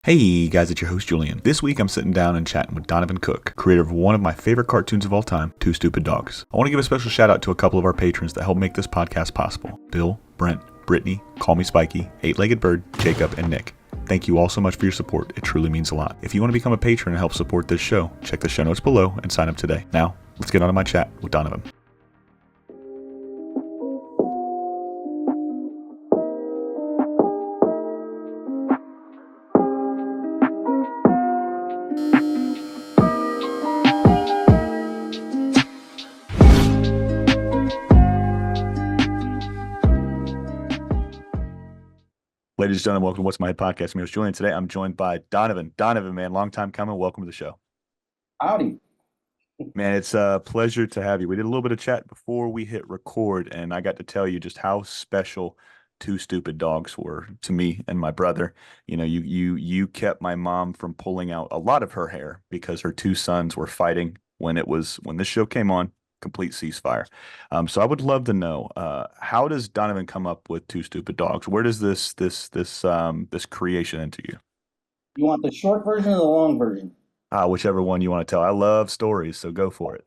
Hey guys, it's your host Julian. This week I'm sitting down and chatting with Donovan Cook, creator of one of my favorite cartoons of all time, Two Stupid Dogs. I want to give a special shout out to a couple of our patrons that help make this podcast possible. Bill, Brent, Brittany, Call Me Spiky, Eight-Legged Bird, Jacob, and Nick. Thank you all so much for your support. It truly means a lot. If you want to become a patron and help support this show, check the show notes below and sign up today. Now, let's get on to my chat with Donovan. Ladies and gentlemen, welcome to What's My Head Podcast. I'm your host, Julian. Today I'm joined by Donovan. Donovan, man, long time coming. Welcome to the show. Howdy. Man, it's a pleasure to have you. We did a little bit of chat before we hit record, and I got to tell you just how special Two Stupid Dogs were to me and my brother. You know, you kept my mom from pulling out a lot of her hair because her two sons were fighting when this show came on. Complete ceasefire. So I would love to know, how does Donovan come up with Two Stupid Dogs? Where does this creation into you? You want the short version or the long version? Whichever one you want to tell. I love stories, so go for it.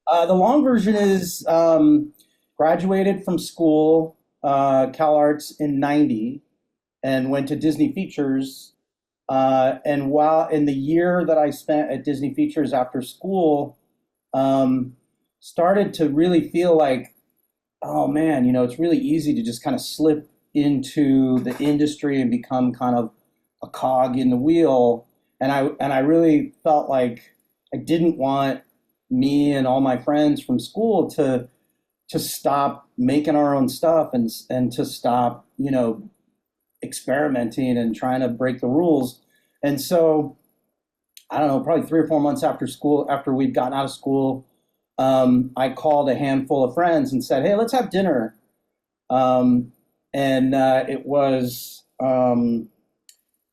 The long version is graduated from school, Cal Arts in '90, and went to Disney Features. And while in the year that I spent at Disney Features after school, started to really feel like, oh man, it's really easy to just kind of slip into the industry and become kind of a cog in the wheel. And I really felt like I didn't want me and all my friends from school to stop making our own stuff and to stop, experimenting and trying to break the rules. And so, I don't know, probably 3 or 4 months after school, after we'd gotten out of school, I called a handful of friends and said, "Hey, let's have dinner." It was, do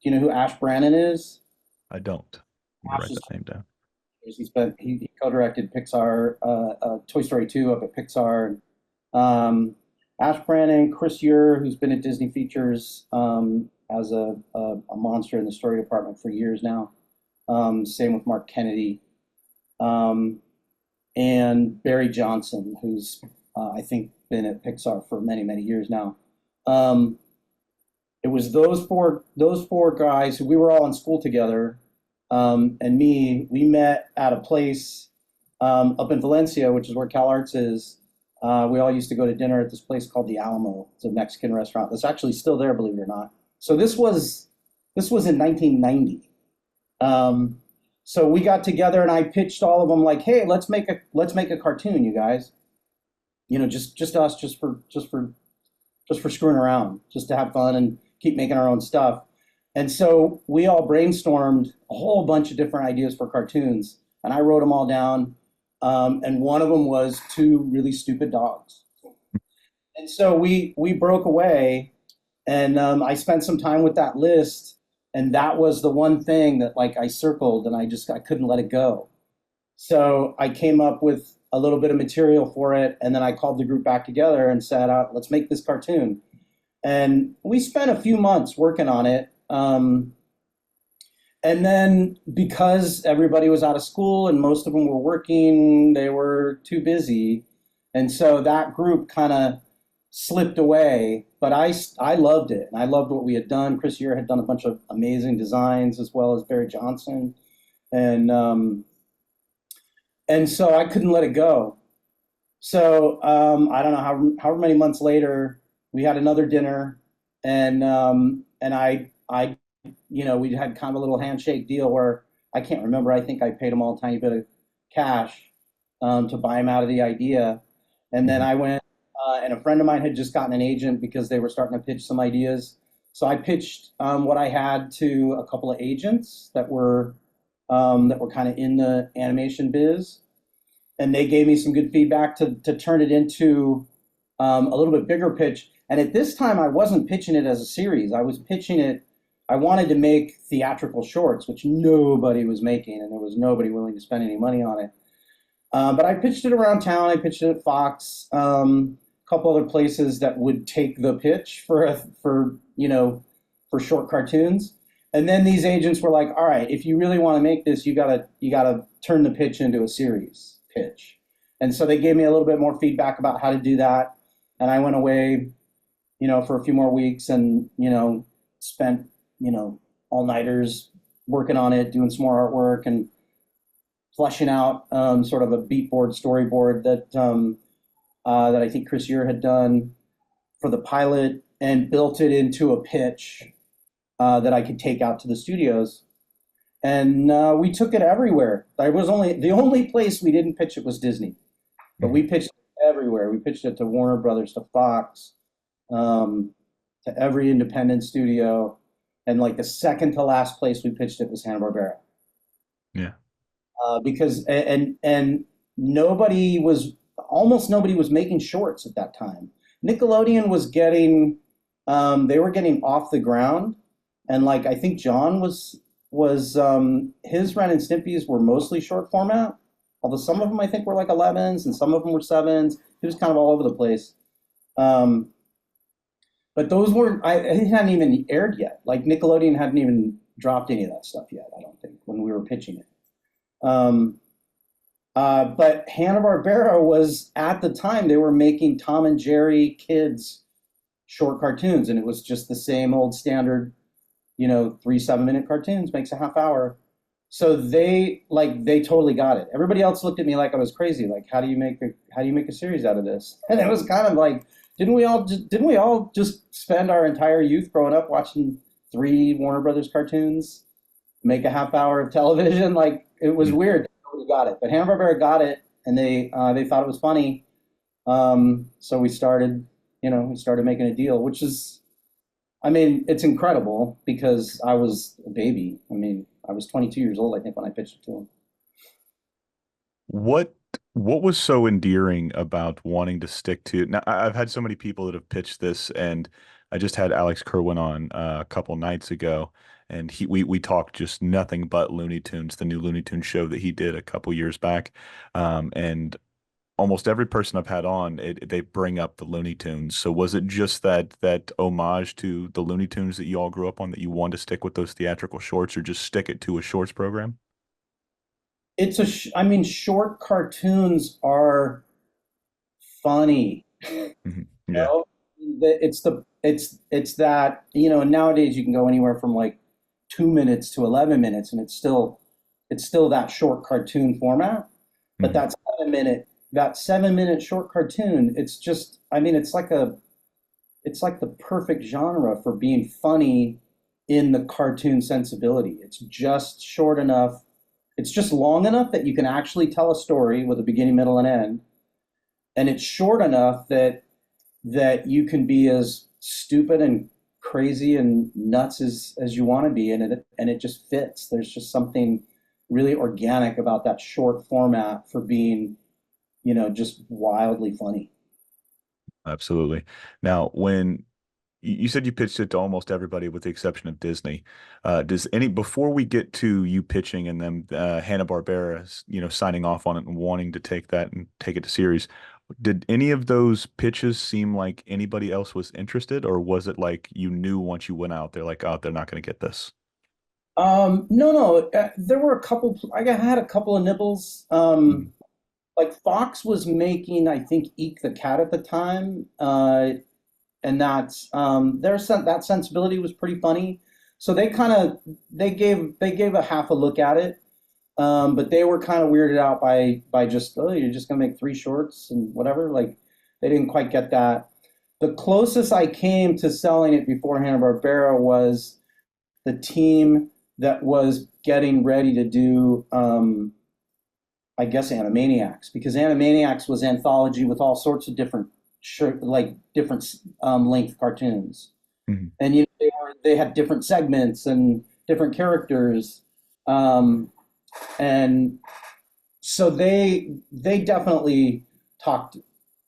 you know who Ash Brannon is? I don't. Ash Write is that name down. he co-directed Pixar, Toy Story 2 up at Pixar. Ash Brannon, Chris Ure, who's been at Disney Features as a monster in the story department for years now. Same with Mark Kennedy. And Barry Johnson, who's I think been at Pixar for many, many years now. It was those four guys who we were all in school together, and me. We met at a place up in Valencia, which is where Cal Arts is. We all used to go to dinner at this place called the Alamo. It's a Mexican restaurant that's actually still there, believe it or not. So this was in 1990. So we got together and I pitched all of them like, "Hey, let's make a cartoon, you guys. Just us, just for screwing around, just to have fun and keep making our own stuff." And so we all brainstormed a whole bunch of different ideas for cartoons, and I wrote them all down. And one of them was Two Really Stupid Dogs. And so we broke away, and I spent some time with that list. And that was the one thing that I circled and I couldn't let it go. So I came up with a little bit of material for it. And then I called the group back together and said, let's make this cartoon. And we spent a few months working on it. And then because everybody was out of school and most of them were working, they were too busy. And so that group kind of slipped away, but I loved it, and I loved what we had done. Chris Ure had done a bunch of amazing designs, as well as Barry Johnson, and so I couldn't let it go. So I don't know however many months later, we had another dinner, and I we had kind of a little handshake deal where I can't remember. I think I paid them all a tiny bit of cash to buy them out of the idea, and then I went. And a friend of mine had just gotten an agent because they were starting to pitch some ideas. So I pitched what I had to a couple of agents that were kind of in the animation biz, and they gave me some good feedback to turn it into a little bit bigger pitch. And at this time, I wasn't pitching it as a series. I was pitching it. I wanted to make theatrical shorts, which nobody was making, and there was nobody willing to spend any money on it. But I pitched it around town. I pitched it at Fox. Couple other places that would take the pitch for short cartoons. And then these agents were like, all right, if you really want to make this, you gotta turn the pitch into a series pitch. And so they gave me a little bit more feedback about how to do that. And I went away, for a few more weeks and, spent, all nighters working on it, doing some more artwork and fleshing out sort of a beat board, storyboard that I think Chris Year had done for the pilot and built it into a pitch that I could take out to the studios. And we took it everywhere. I was only the only place we didn't pitch it was Disney, but we Mhm. pitched it everywhere. We pitched it to Warner Brothers, to Fox, um, to every independent studio, and like the second to last place we pitched it was Hanna-Barbera, Yeah. because and nobody was almost nobody was making shorts at that time. Nickelodeon was getting they were getting off the ground, and like I think John was his Ren and Stimpy's were mostly short format, although some of them I think were like 11s and some of them were 7s. It was kind of all over the place. Um, but those weren't it hadn't even aired yet. Like Nickelodeon hadn't even dropped any of that stuff yet. I don't think when we were pitching it. Um, but Hanna-Barbera was at the time they were making Tom and Jerry kids short cartoons, and it was just the same old standard, 3 7-minute cartoons makes a half hour. So they totally got it. Everybody else looked at me like I was crazy. Like, how do you make a series out of this? And it was kind of like, didn't we all just spend our entire youth growing up watching three Warner Brothers cartoons, make a half hour of television? Like it was Mm. weird. Nobody got it, but Hanna Barbera got it, and they thought it was funny. So we started making a deal, which is, I mean, it's incredible because I was a baby. I mean, I was 22 years old, I think, when I pitched it to him. What what was so endearing about wanting to stick to now I've had so many people that have pitched this, and I just had Alex Kerwin on a couple nights ago, and we talked just nothing but Looney Tunes, the new Looney Tunes show that he did a couple years back. And almost every person I've had on, they bring up the Looney Tunes. So was it just that homage to the Looney Tunes that you all grew up on that you wanted to stick with those theatrical shorts, or just stick it to a shorts program? I mean, short cartoons are funny. Mhm. You Yeah. know? It's that, nowadays you can go anywhere from like 2 minutes to 11 minutes, and it's still that short cartoon format. But Mhm. 7-minute short cartoon, it's just, I mean, it's like the perfect genre for being funny in the cartoon sensibility. It's just short enough. It's just long enough that you can actually tell a story with a beginning, middle, and end, and it's short enough that you can be as stupid and crazy and nuts as you want to be, and it just fits. There's just something really organic about that short format for being, just wildly funny. Absolutely. Now, when you said you pitched it to almost everybody with the exception of Disney, does any before we get to you pitching and then Hanna-Barbera, signing off on it and wanting to take that and take it to series, did any of those pitches seem like anybody else was interested, or was it like you knew once you went out there, like, oh, they're not going to get this? No, no, there were a couple. I had a couple of nibbles. Mhm. Like Fox was making, I think, Eek the Cat at the time, and that's that sensibility was pretty funny. So they gave a half a look at it, but they were kind of weirded out by just, oh, you're just gonna make three shorts and whatever. Like they didn't quite get that. The closest I came to selling it before Hanna Barbera was the team that was getting ready to do, I guess, Animaniacs, because Animaniacs was anthology with all sorts of different like different length cartoons, Mhm. and they had different segments and different characters, um, and so they definitely talked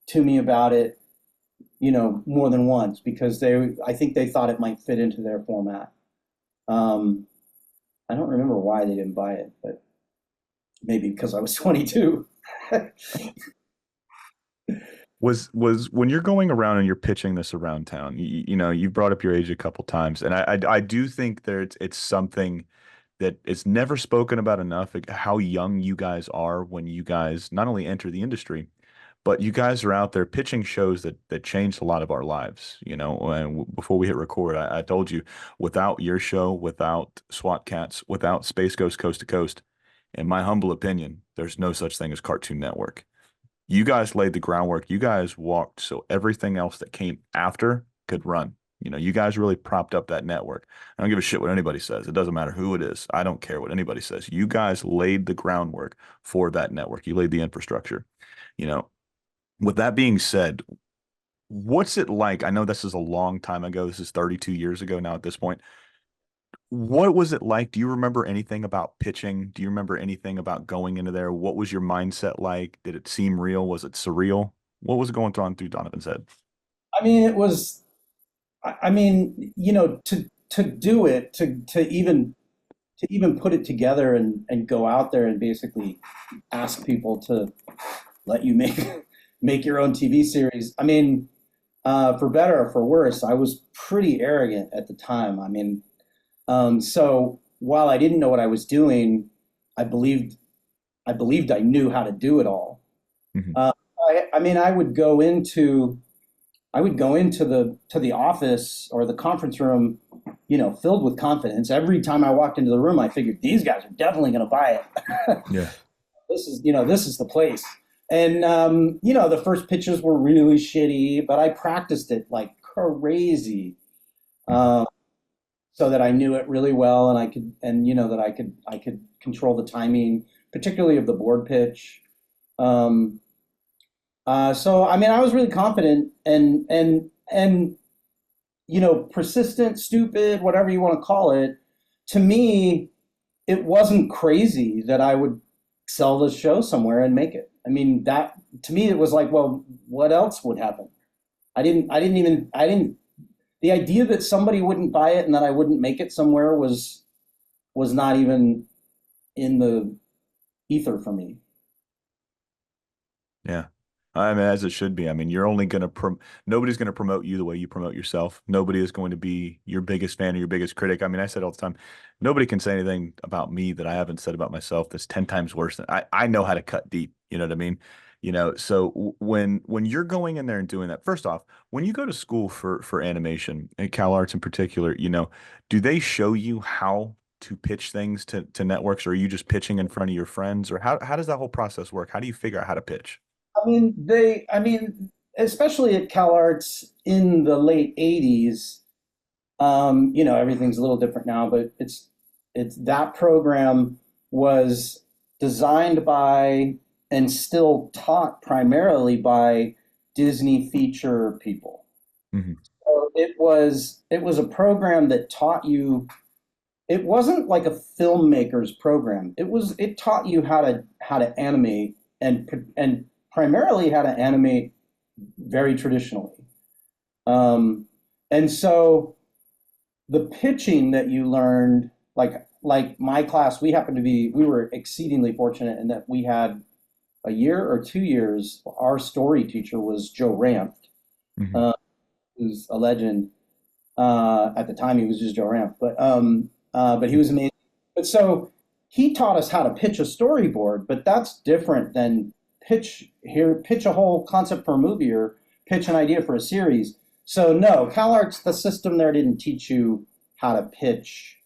to me about it, more than once because I think they thought it might fit into their format. Um, I don't remember why they didn't buy it, but maybe because I was 22. Was when you're going around and you're pitching this around town, you know, you brought up your age a couple times, and I do think that it's something that is never spoken about enough, like how young you guys are when you guys not only enter the industry, but you guys are out there pitching shows that changed a lot of our lives. You know, and before we hit record, I told you, without your show, without SWAT Cats, without Space Ghost Coast to Coast, in my humble opinion, there's no such thing as Cartoon Network. You guys laid the groundwork. You guys walked so everything else that came after could run. You know, you guys really propped up that network. I don't give a shit what anybody says. It doesn't matter who it is. I don't care what anybody says. You guys laid the groundwork for that network. You laid the infrastructure. You know, with that being said, what's it like? I know this is a long time ago. This is 32 years ago now at this point. What was it like? Do you remember anything about pitching? Do you remember anything about going into there? What was your mindset like? Did it seem real? Was it surreal? What was going on through Donovan's head? I mean, it was. I mean, to do it, to even put it together and go out there and basically ask people to let you make make your own TV series. I mean, for better or for worse, I was pretty arrogant at the time. I mean, so while I didn't know what I was doing, I believed I believed I knew how to do it all. Hmm. Uh, I mean, I would go into the office or the conference room, filled with confidence. Every time I walked into the room, I figured these guys are definitely going to buy it. Yeah. This is the place. And the first pitches were really shitty, but I practiced it like crazy, Hmm. um, so that I knew it really well, and that I could control the timing, particularly of the board pitch. Um, so I mean, I was really confident and persistent, stupid, whatever you want to call it. To me, it wasn't crazy that I would sell this show somewhere and make it. I mean, that to me it was like, well, what else would happen? I didn't the idea that somebody wouldn't buy it and that I wouldn't make it somewhere was not even in the ether for me. Yeah. I mean, as it should be. I mean, you're only going to nobody's going to promote you the way you promote yourself. Nobody is going to be your biggest fan or your biggest critic. I mean, I said all the time, nobody can say anything about me that I haven't said about myself that's 10 times worse than I know how to cut deep. You know what I mean? You know, so when you're going in there and doing that, first off, when you go to school for animation and Cal Arts in particular, you know, do they show you how to pitch things to networks, or are you just pitching in front of your friends, or how does that whole process work? How do you figure out how to pitch? I mean, especially at CalArts in the late '80s, everything's a little different now, but it's that program was designed by and still taught primarily by Disney feature people. Hmm. So it was a program that taught you. It wasn't like a filmmaker's program. It taught you how to animate and primarily how to animate very traditionally. Um, and so the pitching that you learned, like my class, we were exceedingly fortunate in that we had a year or 2 years. Our story teacher was Joe Ranft, Hmm. uh, who's a legend. At the time, he was just Joe Ranft, but he was amazing. But so he taught us how to pitch a storyboard, but that's different than pitch a whole concept for a movie or pitch an idea for a series. So no, CalArts, the system there didn't teach you how to pitch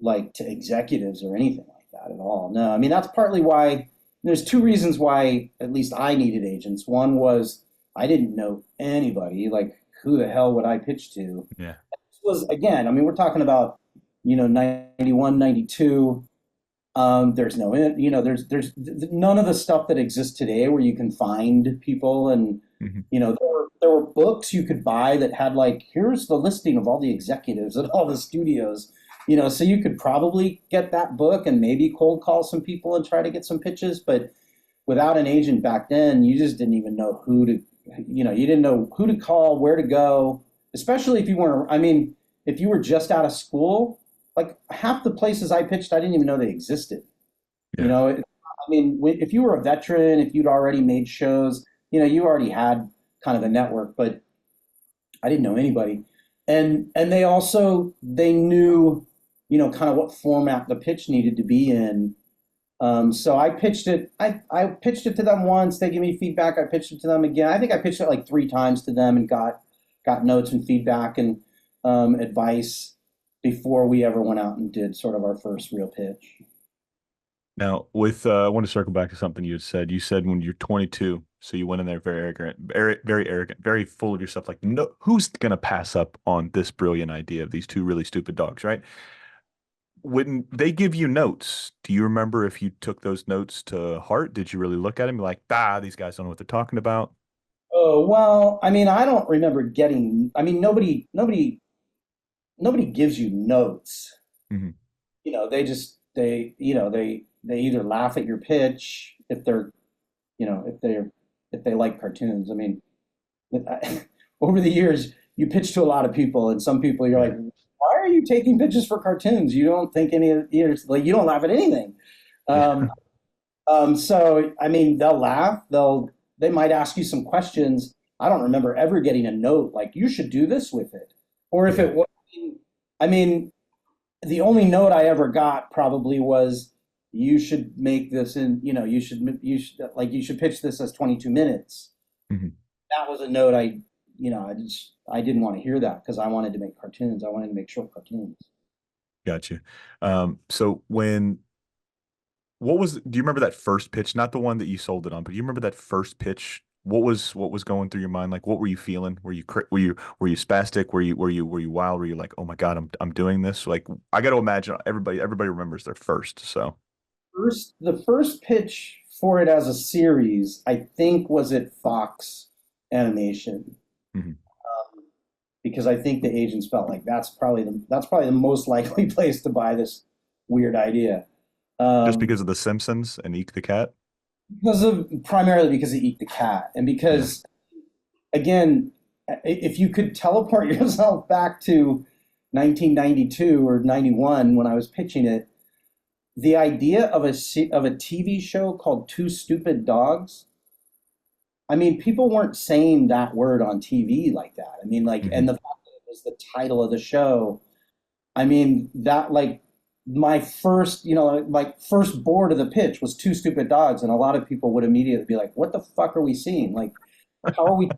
like to executives or anything like that at all. No, I mean that's partly why there's two reasons why at least I needed agents. One was I didn't know anybody. Like who the hell would I pitch to? Yeah. This was again, I mean, we're talking about 91, 92. There's no, there's none of the stuff that exists today where you can find people, and Hmm. there were books you could buy that had like, here's the listing of all the executives at all the studios, so you could probably get that book and maybe cold call some people and try to get some pitches, but without an agent back then, you just didn't even know you didn't know who to call, where to go, especially if you weren't, I mean, if you were just out of school, like half the places I pitched, I didn't even know they existed. You Yeah. know, I mean, if you were a veteran, if you'd already made shows, you already had kind of a network, but I didn't know anybody. And they also they knew, kind of what format the pitch needed to be in. So I pitched it. I pitched it to them once. They gave me feedback. I pitched it to them again. I think I pitched it like three times to them and got notes and feedback and advice before we ever went out and did sort of our first real pitch. Now, I want to circle back to something you had said. You said when you're 22, so you went in there very arrogant, very full of yourself. Like, no, who's gonna pass up on this brilliant idea of these two really stupid dogs, right? When they give you notes, do you remember if you took those notes to heart? Did you really look at them like, these guys don't know what they're talking about? Oh, well, I mean, I don't remember getting, I mean, nobody gives you notes. Hmm. They just, they either laugh at your pitch if they're, if they like cartoons. I mean, over the years, you pitch to a lot of people, and some people you're like, Yeah. why are you taking pitches for cartoons? You don't think any of, like, you don't laugh at anything. Yeah. Um, so I mean, they'll laugh. They might ask you some questions. I don't remember ever getting a note like you should do this with it, or if Yeah. it was. I mean, the only note I ever got probably was you should make this in. You should pitch this as 22 minutes. Hmm. That was a note I didn't want to hear that because I wanted to make cartoons. I wanted to make short cartoons. Gotcha. So do you remember that first pitch? Not the one that you sold it on, but do you remember that first pitch? What was going through your mind? Like, what were you feeling? Were you spastic? Were you wild? Were you like, oh my God, I'm doing this? Like, I got to imagine everybody remembers their first. So, The first pitch for it as a series, I think, was at Fox Animation, mhm. because I think the agents felt like that's probably the most likely place to buy this weird idea. Just Um, because of The Simpsons and Eek the cat. Primarily because of Eat the Cat, and Yeah. because, again, if you could teleport yourself back to 1992 or 91 when I was pitching it, the idea of a TV show called Two Stupid Dogs. I mean, people weren't saying that word on TV like that. I mean, like, and Hmm. the fact that it was the title of the show. I mean, that, like, my first, like, first board of the pitch was Two Stupid Dogs, and a lot of people would immediately be like, "What the fuck are we seeing? Like, how are we?"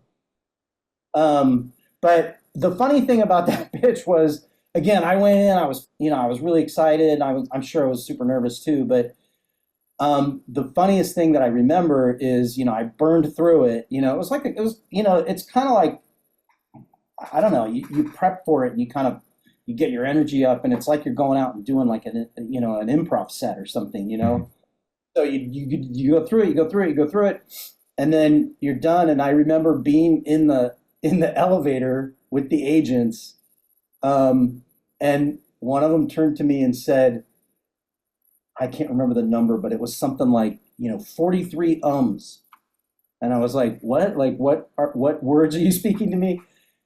Um, but the funny thing about that pitch was, again, I went in, I was really excited. I'm sure I was super nervous too. But the funniest thing that I remember is, I burned through it. It was like, it's kind of like, I don't know, you prep for it and you get your energy up, and it's like you're going out and doing like an improv set or something. Hmm. So you go through it, you go through it, you go through it, and then you're done. And I remember being in the elevator with the agents, um, and one of them turned to me and said, I can't remember the number, but it was something like, 43 ums. And I was like, what? Like, what words are you speaking to me?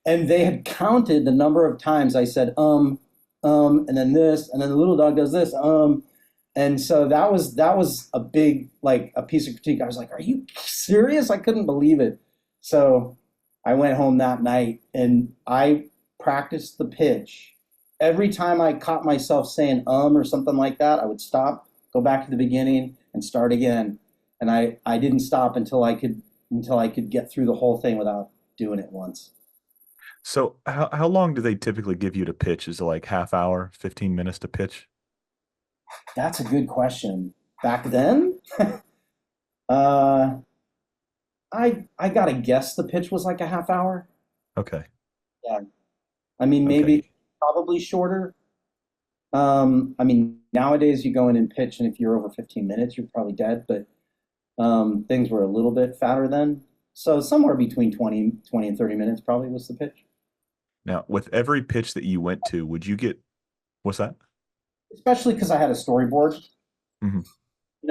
And they had counted the number of times I said, and then this, and then the little dog does this, And so that was a big, like, a piece of critique. I was like, are you serious? I couldn't believe it. So I went home that night and I practiced the pitch. Every time I caught myself saying or something like that, I would stop, go back to the beginning and start again. And I didn't stop until I could get through the whole thing without doing it once. So how long do they typically give you to pitch? Is it like half hour, 15 minutes to pitch? That's a good question. Back then, uh, I gotta guess the pitch was like a half hour. Okay. Yeah, I mean, maybe Okay. probably shorter. I mean, nowadays you go in and pitch, and if you're over 15 minutes, you're probably dead. But things were a little bit fatter then, so somewhere between 20 and 30 minutes probably was the pitch. Now, with every pitch that you went to, would you get what's that? Especially because I had a storyboard. Hmm.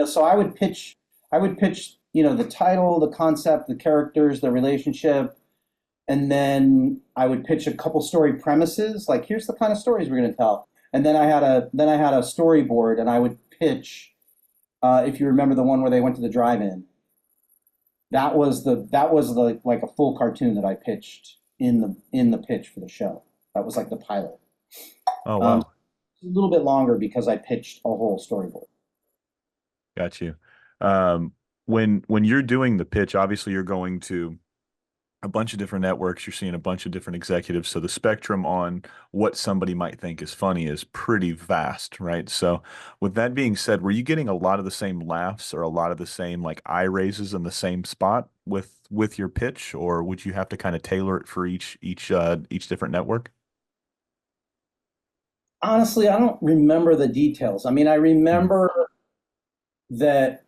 So I would pitch, the title, the concept, the characters, the relationship, and then I would pitch a couple story premises, like, here's the kind of stories we're going to tell. And then I had a storyboard, and I would pitch. If you remember the one where they went to the drive-in, that was the like a full cartoon that I pitched in the pitch for the show. That was like the pilot. Oh, Um, wow. a little bit longer because I pitched a whole storyboard. Got you. Um, when you're doing the pitch, obviously you're going to a bunch of different networks. You're seeing a bunch of different executives. So the spectrum on what somebody might think is funny is pretty vast, right? So with that being said, were you getting a lot of the same laughs or a lot of the same like eye raises in the same spot with your pitch, or would you have to kind of tailor it for each different network? Honestly, I don't remember the details. I mean, I Mhm. remember that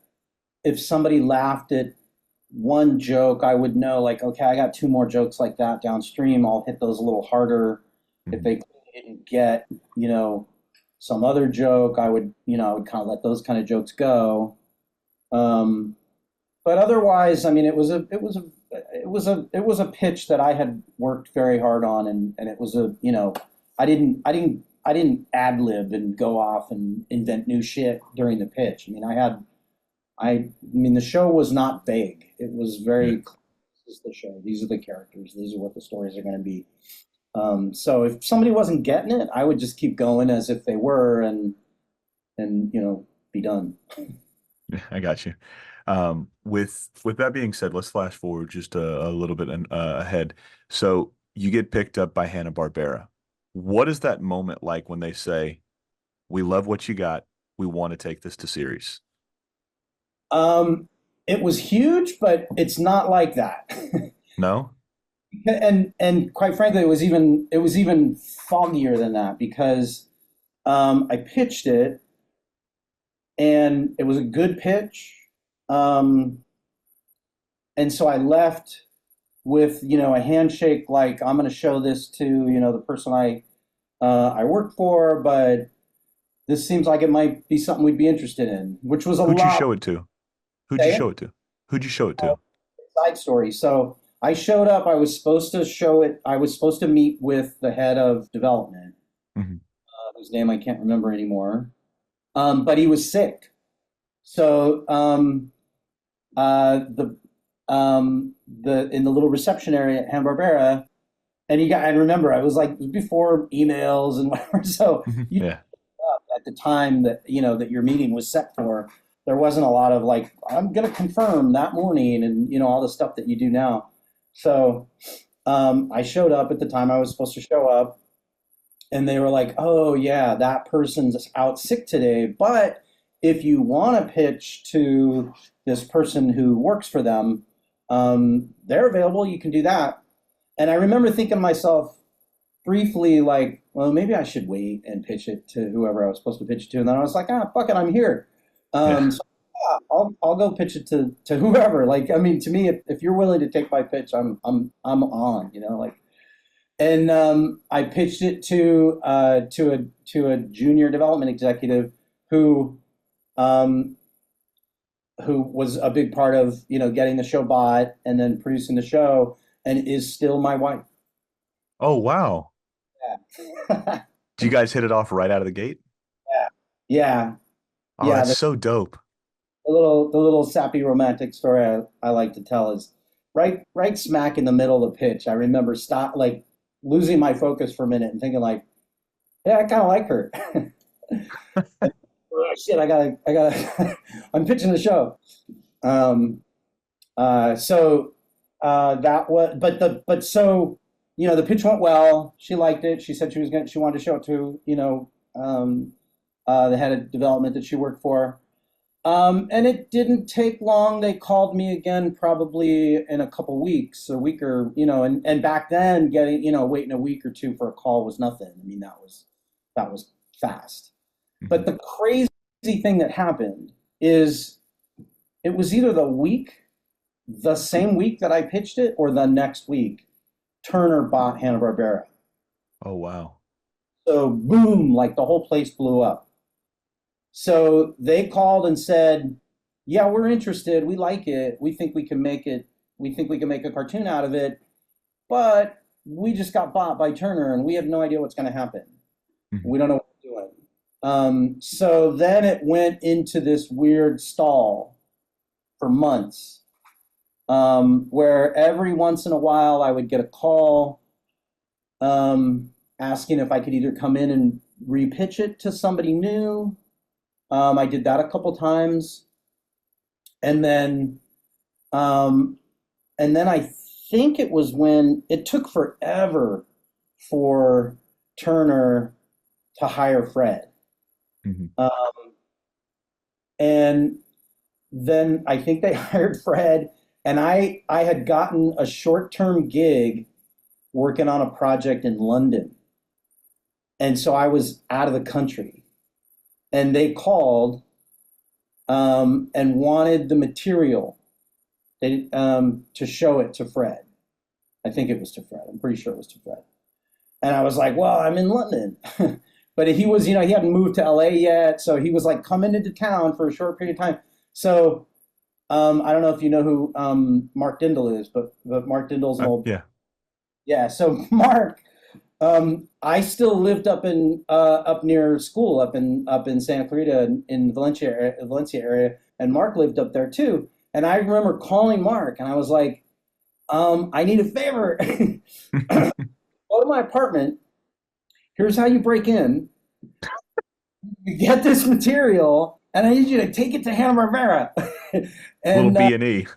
if somebody laughed at one joke, I would know like, okay, I got two more jokes like that downstream. I'll hit those a little harder. If Mhm. they didn't get, you know, some other joke, I would kind of let those kind of jokes go. Um, but otherwise, I mean, it was a pitch that I had worked very hard on, and it was I didn't ad lib and go off and invent new shit during the pitch. I mean, I mean, the show was not vague. It was Yeah. very clear. This is the show. These are the characters. These are what the stories are going to be. So if somebody wasn't getting it, I would just keep going as if they were, and be done. I got you. With that being said, let's flash forward just a little bit ahead. So you get picked up by Hanna-Barbera. What is that moment like when they say, "We love what you got. We want to take this to series"? Um, it was huge, but it's not like that. No? And quite frankly, it was even foggier than that because I pitched it and it was a good pitch. Um, and so I left with a handshake like I'm going to show this to the person I work for, but this seems like it might be something we'd be interested in, which was a Who'd you lot. show it to? Who'd you Say show it. it to? Who'd you show it to? Side story. So I showed up. I was supposed to show it. I was supposed to meet with the head of development, Mhm. whose name I can't remember anymore. But he was sick. So the in the little reception area at Hanna-Barbera, and you got. I remember I was like before emails and whatever. So Mhm. you Yeah. at the time that that your meeting was set for, there wasn't a lot of like I'm going to confirm that morning and all the stuff that you do now. So I showed up at the time I was supposed to show up, and they were like, "Oh yeah, that person's out sick today, but if you want to pitch to this person who works for them, they're available. You can do that." And I remember thinking to myself briefly, like, "Well, maybe I should wait and pitch it to whoever I was supposed to pitch it to." And then I was like, "Ah, fuck it, I'm here." Yeah. So yeah, I'll go pitch it to whoever. Like, I mean, to me, if you're willing to take my pitch, I'm on. Like. And I pitched it to a junior development executive who um, who was a big part of getting the show bought and then producing the show, and is still my wife. Oh, wow. Yeah, Do you guys hit it off right out of the gate? yeah, yeah, Oh, yeah. that's so dope. The little sappy romantic story I like to tell is right smack in the middle of the pitch. I remember stop like losing my focus for a minute and thinking like, yeah, I kind of like her. Oh, shit, I gotta, I'm pitching the show. Um, so that was, but so, the pitch went well. She liked it. She said she wanted to show it to, the head of development that she worked for. And it didn't take long. They called me again, probably in a couple weeks, a week or, and back then waiting a week or two for a call was nothing. I mean, that was fast. But Mhm. the crazy thing that happened is it was either the same week that I pitched it or the next week, Turner bought Hanna-Barbera. Oh, wow. So boom, like the whole place blew up. So they called and said, "Yeah, we're interested. We like it. We think we can make it. We think we can make a cartoon out of it, but we just got bought by Turner and we have no idea what's going to happen. Mhm. We don't know what we're doing." So then it went into this weird stall for months. where every once in a while I would get a call asking if I could either come in and repitch it to somebody new. I did that a couple times, and then um, I think it was when it took forever for Turner to hire Fred. Hmm. Um, and then I think they hired Fred, and I had gotten a short-term gig working on a project in London. And so I was out of the country. And they called and wanted the material to show it to Fred. I think it was to Fred. I'm pretty sure it was to Fred. And I was like, well, I'm in London. But he was, he hadn't moved to LA yet. So he was like coming into town for a short period of time. So I don't know if you know who Mark Dindal is, but Mark Dindal's an old, Yeah. yeah. So Mark, I still lived up near school up in Santa Clarita in Valencia area, and Mark lived up there too. And I remember calling Mark, and I was like, I need a favor. Go to my apartment. Here's how you break in. You get this material, and I need you to take it to Hanna-Barbera. Little And B&E.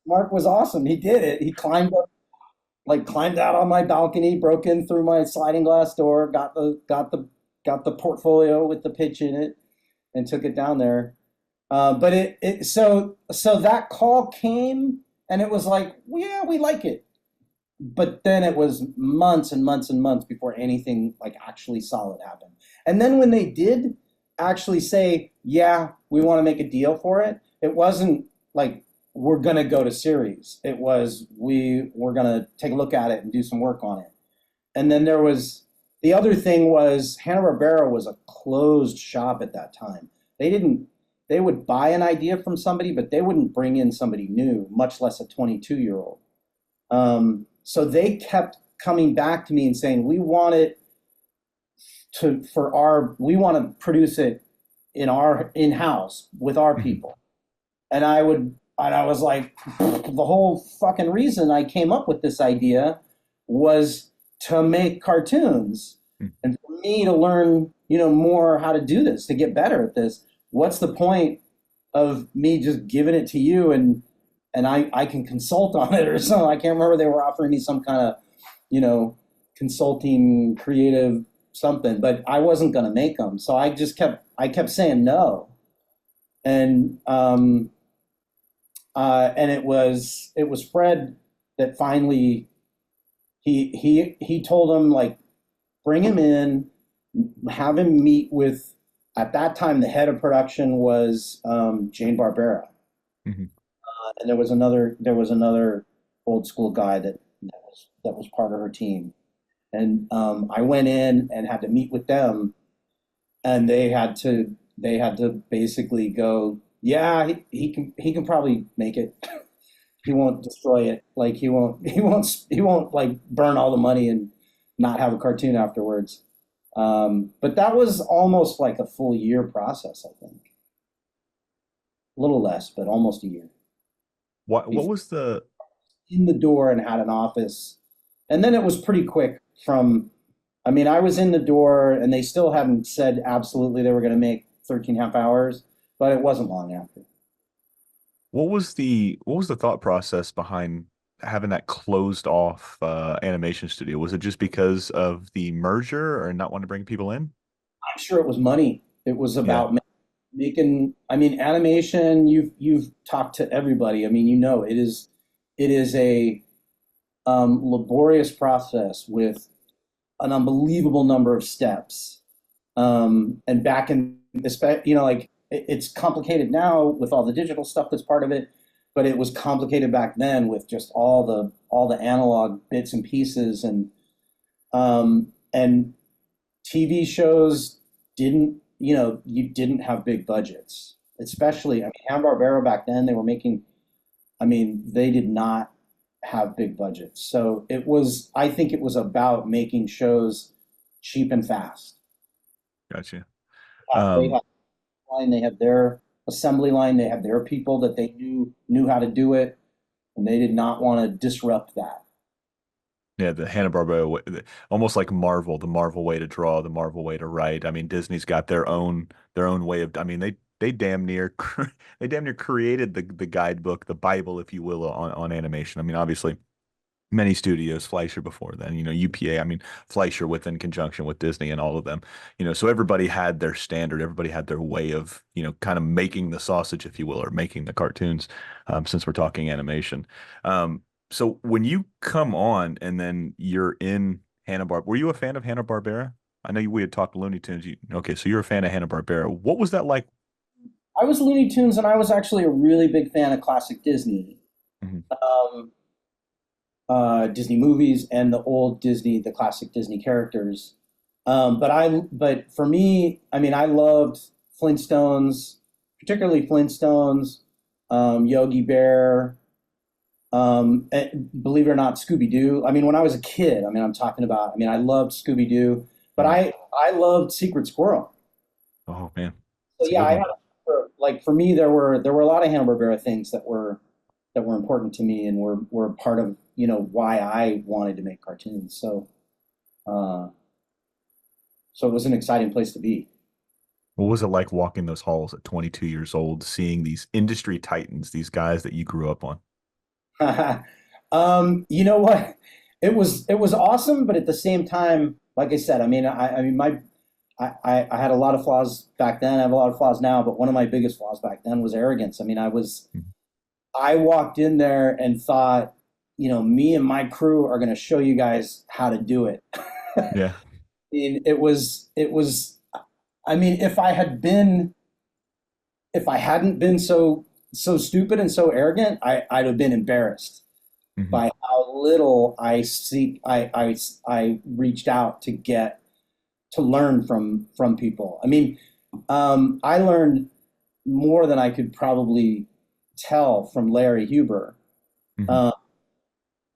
Mark was awesome. He did it. He climbed out on my balcony, broke in through my sliding glass door, got the portfolio with the pitch in it, and took it down there. But so that call came, and it was like, well, yeah, we like it. But then it was months and months and months before anything like actually solid happened. And then when they did actually say, yeah, we want to make a deal for it, it wasn't like we're going to go to series. It was we're going to take a look at it and do some work on it. And then there was the other thing was Hanna-Barbera was a closed shop at that time. They didn't they would buy an idea from somebody, but they wouldn't bring in somebody new, much less a 22-year-old. So they kept coming back to me and saying, we want it we want to produce it in our in-house with our Mhm. people. And I was like, the whole fucking reason I came up with this idea was to make cartoons Mhm. and for me to learn, more how to do this, to get better at this. What's the point of me just giving it to you and I can consult on it or something? I can't remember, they were offering me some kind of, you know, consulting creative something, but I wasn't going to make them. So I kept saying no. And it was Fred that finally he told him, like, bring him in, have him meet with, at that time the head of production was Jane Barbera, Mhm. and there was another old school guy that was part of her team, and I went in and had to meet with them, and they had to basically go, yeah, he can probably make it. He won't destroy it. Like he won't like burn all the money and not have a cartoon afterwards. But that was almost like a full year process, I think. A little less, but almost a year. What Before was the in the door and had an office. And then it was pretty quick from, I mean, I was in the door and they still hadn't said absolutely they were going to make 13 half hours, but it wasn't long after. what was the thought process behind having that closed off animation studio? Was it just because of the merger or not wanting to bring people in? I'm sure it was money. It was Yeah. about making, I mean, animation, you've talked to everybody. I mean, it is a laborious process with an unbelievable number of steps. And back in like it's complicated now with all the digital stuff that's part of it, but it was complicated back then with just all the analog bits and pieces, and TV shows you didn't have big budgets, especially, I mean, Hanna-Barbera back then, they did not have big budgets. So I think it was about making shows cheap and fast. Gotcha. They Um, had line, they had their assembly line, they had their people that they knew how to do it. and they did not want to disrupt that. Yeah, the Hanna-Barbera, almost like Marvel, the Marvel way to draw, the Marvel way to write. I mean, Disney's got their own way of. I mean, they damn near they damn near created the guidebook, the Bible, if you will, on animation. I mean, obviously many studios, Fleischer before then, UPA, I mean, Fleischer within conjunction with Disney and all of them, so everybody had their standard, everybody had their way of, kind of making the sausage, if you will, or making the cartoons, since we're talking animation. So when you come on and then you're in Hanna-Barbera, were you a fan of Hanna-Barbera? I know we had talked Looney Tunes. Okay, so you're a fan of Hanna-Barbera. What was that like? I was Looney Tunes, and I was actually a really big fan of classic Disney. Mhm. Um, Disney movies and the old Disney, the classic Disney characters. But for me, I mean, I loved Flintstones, particularly Flintstones, Yogi Bear, and believe it or not, Scooby Doo. I mean, when I was a kid, I mean, I'm talking about, I mean, I loved Scooby Doo, but Mhm. I loved Secret Squirrel. Oh man, So it's a yeah, good I had one. like for me, there were a lot of Hanna-Barbera things that were important to me and were part of why I wanted to make cartoons. Uh, so it was an exciting place to be. What was it like walking those halls at 22 years old, seeing these industry titans, these guys that you grew up on? You know what? It was awesome, but at the same time, like I said, I mean my I had a lot of flaws back then. I have a lot of flaws now, but one of my biggest flaws back then was arrogance. I mean, I walked in there and thought, me and my crew are going to show you guys how to do it. I Yeah. mean, it was. I mean, if I hadn't been so stupid and so arrogant, I'd have been embarrassed Hmm. by how little I reached out to learn from people. I mean, I learned more than I could probably tell from Larry Huber. Hmm. Uh,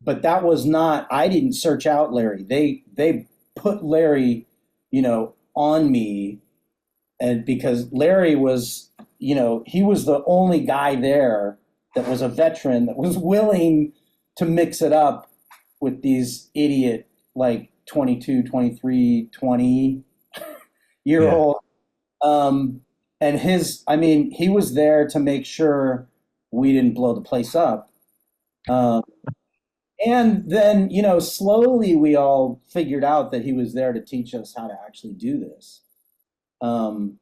but that was not, I didn't search out Larry. They put Larry, on me, and because Larry was, he was the only guy there that was a veteran that was willing to mix it up with these idiot like 22, 23, 20 year Yeah. old. Um, and I mean, he was there to make sure we didn't blow the place up. Um, and then, slowly we all figured out that he was there to teach us how to actually do this. Um,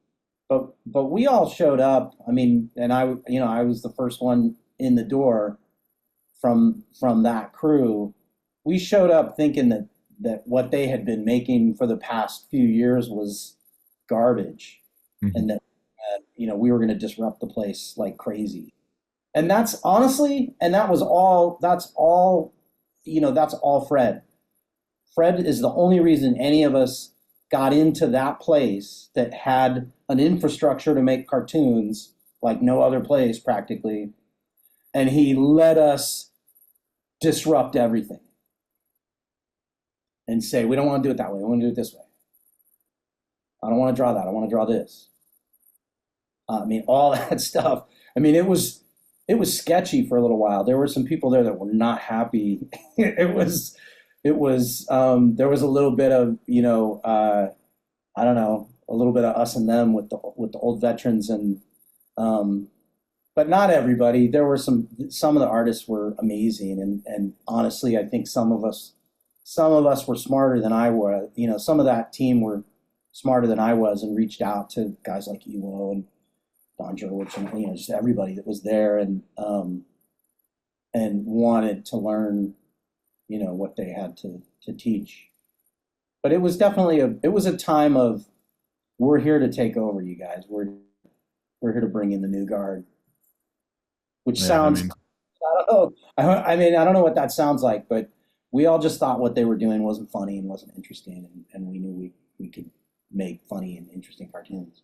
but we all showed up. I mean, and I was the first one in the door from that crew. We showed up thinking that what they had been making for the past few years was garbage, Hmm. and that we were going to disrupt the place like crazy. And that's honestly, and that was all. That's all. That's all Fred. Fred is the only reason any of us got into that place that had an infrastructure to make cartoons like no other place practically. And he let us disrupt everything and say, we don't want to do it that way. We want to do it this way. I don't want to draw that. I want to draw this. I mean, all that stuff. I mean, it was sketchy for a little while. There were some people there that were not happy. There was a little bit of I don't know, a little bit of us and them with the old veterans, and um, but not everybody. There were some of the artists were amazing, and honestly, I think some of us were smarter than I was. Some of that team were smarter than I was and reached out to guys like Ewo and Don Jurwich and just everybody that was there, and wanted to learn what they had to teach. But it was definitely a time of, we're here to take over, you guys. We're here to bring in the new guard, which Yeah. I sounds, mean, I don't know. I mean, I don't know what that sounds like, but we all just thought what they were doing wasn't funny and wasn't interesting, and we knew we could make funny and interesting cartoons.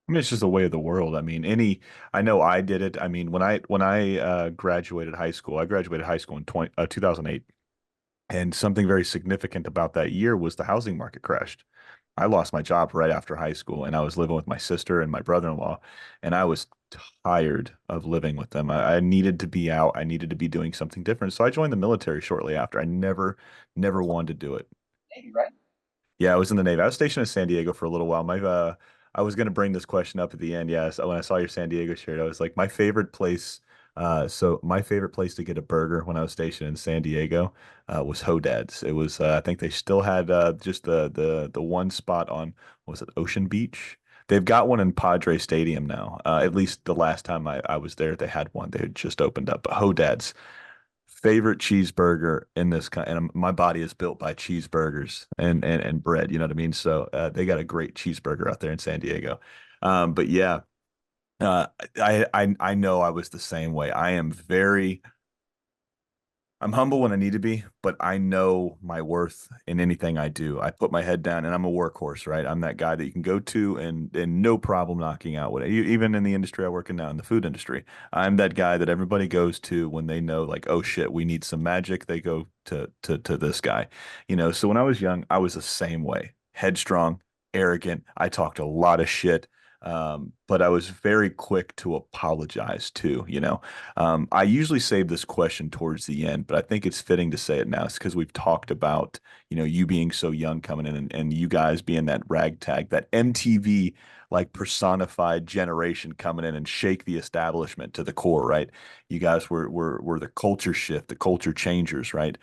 it's just the way of the world. I mean, I know I did it. I mean, when I graduated high school in 2008. And something very significant about that year was the housing market crashed. I lost my job right after high school, and I was living with my sister and my brother-in-law, and I was tired of living with them. I needed to be out. I needed to be doing something different. So I joined the military shortly after. I never wanted to do it. Navy, right? Yeah, I was in the Navy. I was stationed in San Diego for a little while. I was going to bring this question up at the end. Yes, when I saw your San Diego shirt, I was like, my favorite place. So my favorite place to get a burger when I was stationed in San Diego, was Hodad's. It was, I think they still had, just the one spot on, what was it, Ocean Beach? They've got one in Padre Stadium now. At least the last time I was there, they had one. They had just opened up. But Hodad's favorite cheeseburger in this kind, and my body is built by cheeseburgers and bread. You know what I mean? So they got a great cheeseburger out there in San Diego. But yeah, I know I was the same way. I'm humble when I need to be, but I know my worth in anything I do. I put my head down and I'm a workhorse, right? I'm that guy that you can go to and no problem knocking out with it. Even in the industry I work in now, in the food industry, I'm that guy that everybody goes to when they know like, oh shit, we need some magic. They go to this guy. So when I was young, I was the same way. Headstrong, arrogant. I talked a lot of shit. But I was very quick to apologize too. I usually save this question towards the end, but I think it's fitting to say it now. It's because we've talked about, you being so young coming in and you guys being that ragtag, that MTV like personified generation coming in and shake the establishment to the core, right? You guys were the culture shift, the culture changers, right?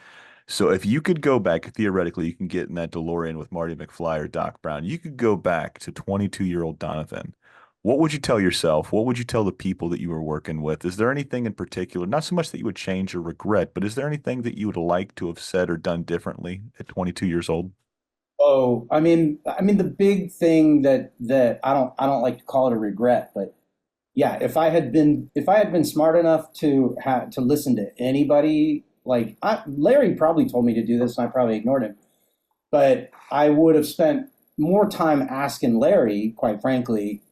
So if you could go back, theoretically, you can get in that DeLorean with Marty McFly or Doc Brown. You could go back to 22-year-old Donovan. What would you tell yourself? What would you tell the people that you were working with? Is there anything in particular, not so much that you would change or regret, but is there anything that you would like to have said or done differently at 22 years old? Oh, I mean, the big thing that I don't like to call it a regret, but yeah, if I had been smart enough to listen to anybody, like Larry probably told me to do this, and I probably ignored him, but I would have spent more time asking Larry, quite frankly,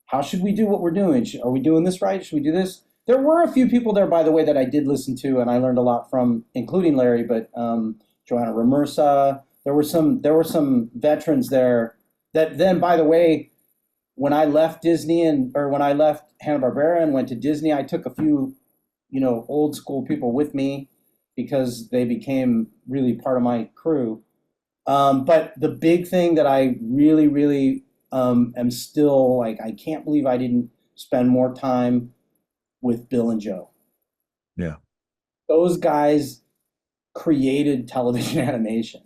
how should we do what we're doing? Are we doing this right? Should we do this? There were a few people there, by the way, that I did listen to, and I learned a lot from, including Larry. But Joanna Ramersa, there were some veterans there that then, by the way, when I left Disney or when I left Hanna-Barbera and went to Disney, I took a few, old school people with me because they became really part of my crew. But the big thing that I really, really am still like, I can't believe I didn't spend more time with Bill and Joe. Yeah. Those guys created television animation.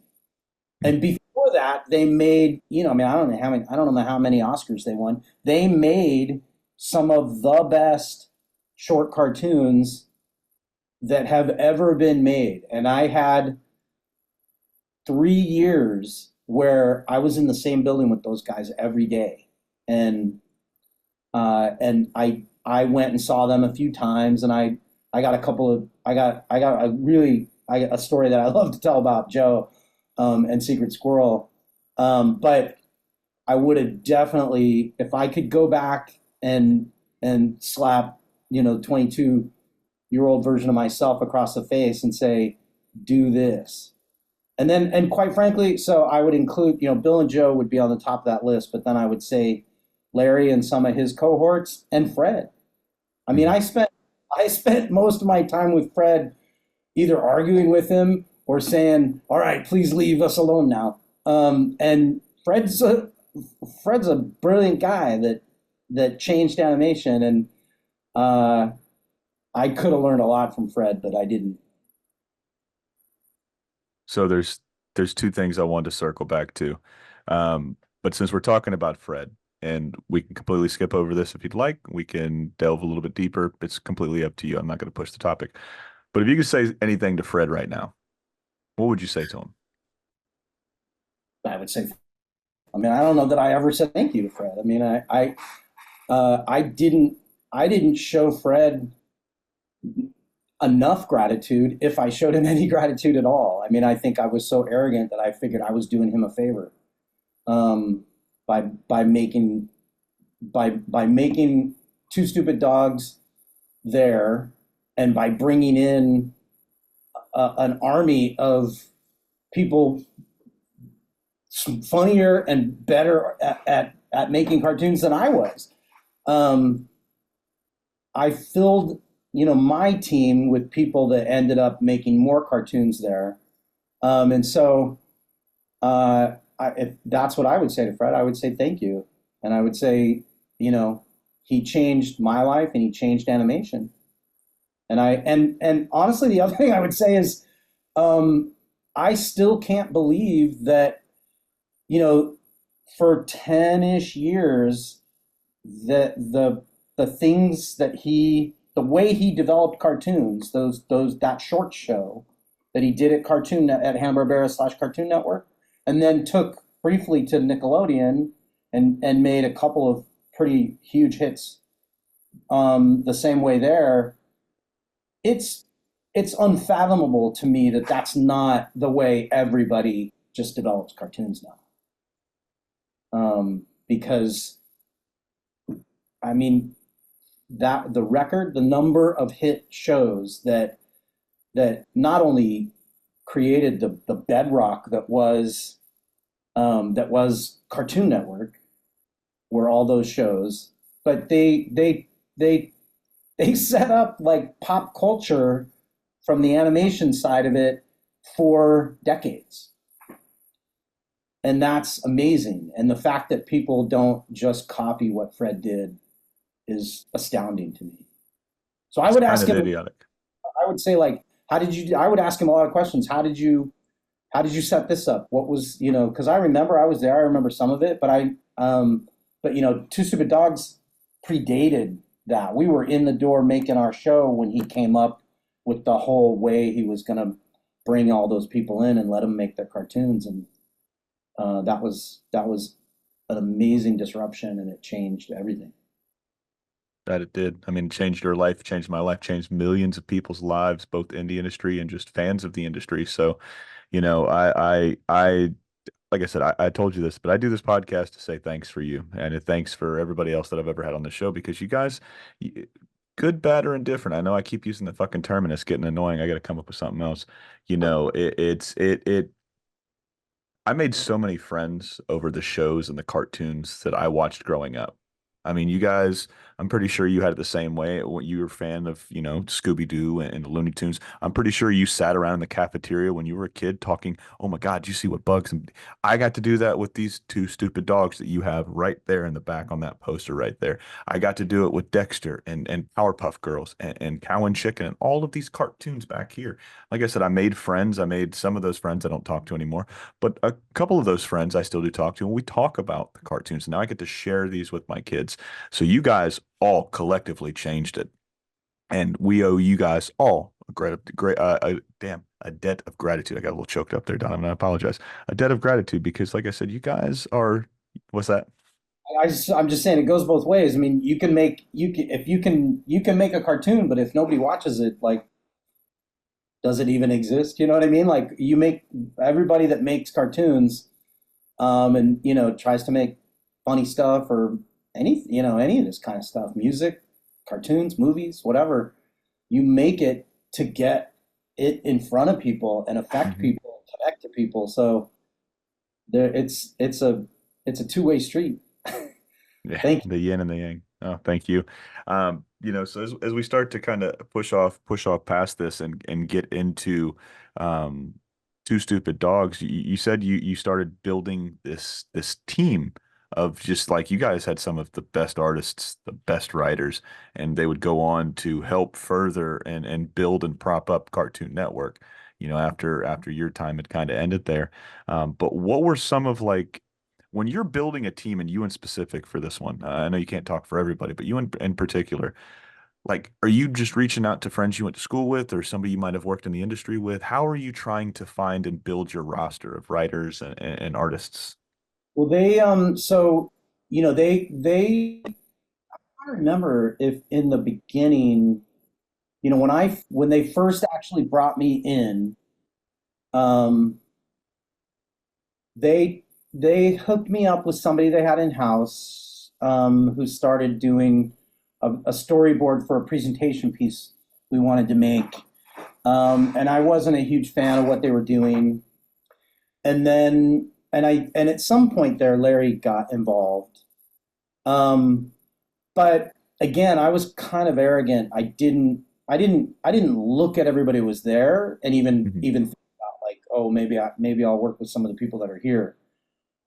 And before that, they made, I mean, I don't know how many Oscars they won. They made some of the best short cartoons that have ever been made. And I had 3 years where I was in the same building with those guys every day, and I went and saw them a few times, and I got a couple of I got a story that I love to tell about Joe, and Secret Squirrel, but I would have definitely, if I could go back and slap 22-year-old version of myself across the face and say, do this. And quite frankly, so I would include, Bill and Joe would be on the top of that list, but then I would say Larry and some of his cohorts and Fred. I mean, Mhm. I spent most of my time with Fred either arguing with him or saying, "All right, please leave us alone now." And Fred's a brilliant guy that changed animation, and uh, I could have learned a lot from Fred, but I didn't. So there's two things I wanted to circle back to. But since we're talking about Fred, and we can completely skip over this if you'd like, we can delve a little bit deeper. It's completely up to you. I'm not going to push the topic. But if you could say anything to Fred right now, what would you say to him? I would say, I mean, I don't know that I ever said thank you to Fred. I mean, I didn't show Fred enough gratitude if I showed him any gratitude at all. I mean, I think I was so arrogant that I figured I was doing him a favor, um, by making Two Stupid Dogs there, and by bringing in an army of people funnier and better at making cartoons than I was. Um, I filled, my team with people that ended up making more cartoons there. And so if that's what I would say to Fred. I would say thank you. And I would say, you know, he changed my life and he changed animation. And honestly, the other thing I would say is, um, I still can't believe that, you know, for 10-ish years, that the things that the way he developed cartoons, that short show that he did at Hanna-Barbera / Cartoon Network, and then took briefly to Nickelodeon and made a couple of pretty huge hits the same way there. It's it's unfathomable to me that that's not the way everybody just develops cartoons now. Because I mean, that the number of hit shows that not only created the bedrock that was Cartoon Network, were all those shows, but they set up like pop culture from the animation side of it for decades. And that's amazing. And the fact that people don't just copy what Fred did is astounding to me. So I It's would kind ask of him, idiotic. I would say like, I would ask him a lot of questions. How did you set this up? What was, because I remember I was there. I remember some of it, but Two Stupid Dogs predated that. We were in the door making our show when he came up with the whole way he was going to bring all those people in and let them make their cartoons. And that was an amazing disruption, and it changed everything. That it did. I mean, it changed your life, changed my life, changed millions of people's lives, both in the industry and just fans of the industry. So, like I said, I told you this, but I do this podcast to say thanks for you and thanks for everybody else that I've ever had on the show because you guys, good, bad, or indifferent. I know I keep using the fucking term and it's getting annoying. I got to come up with something else. I made so many friends over the shows and the cartoons that I watched growing up. I mean, you guys, I'm pretty sure you had it the same way. When you were a fan of, Scooby-Doo and the Looney Tunes. I'm pretty sure you sat around in the cafeteria when you were a kid talking, "Oh my God, you see what bugs?" And I got to do that with these two stupid dogs that you have right there in the back on that poster right there. I got to do it with Dexter and Powerpuff Girls and Cow and Chicken and all of these cartoons back here. Like I said, I made friends. I made some of those friends I don't talk to anymore. But a couple of those friends I still do talk to, and we talk about the cartoons. Now I get to share these with my kids. So you guys all collectively changed it, and we owe you guys all a debt of gratitude. I got a little choked up there, Donovan. I apologize. A debt of gratitude because, like I said, you guys are. What's that? I'm just saying it goes both ways. I mean, you can make a cartoon, but if nobody watches it, like, does it even exist? You know what I mean? Like, you make everybody that makes cartoons, and tries to make funny stuff or any of this kind of stuff, music, cartoons, movies, whatever. You make it to get it in front of people and affect Mhm. people, connect to people. So it's a two-way street. Yeah, Thank you. the yin and the yang. Oh, thank you. So as we start to kind of push off past this and get into um Two Stupid Dogs, you said you started building this team of just like you guys had some of the best artists, the best writers, and they would go on to help further and build and prop up Cartoon Network, after your time had kind of ended there. But what were some of like when you're building a team and you in specific for this one, I know you can't talk for everybody, but you in particular, like, are you just reaching out to friends you went to school with or somebody you might have worked in the industry with? How are you trying to find and build your roster of writers and artists? Well, they I remember if in the beginning, when they first actually brought me in, um, they hooked me up with somebody they had in house, who started doing a storyboard for a presentation piece we wanted to make. And I wasn't a huge fan of what they were doing. And then at some point there, Larry got involved. Um, but again, I was kind of arrogant. I didn't look at everybody who was there and Hmm. even think about like, oh, maybe I'll work with some of the people that are here.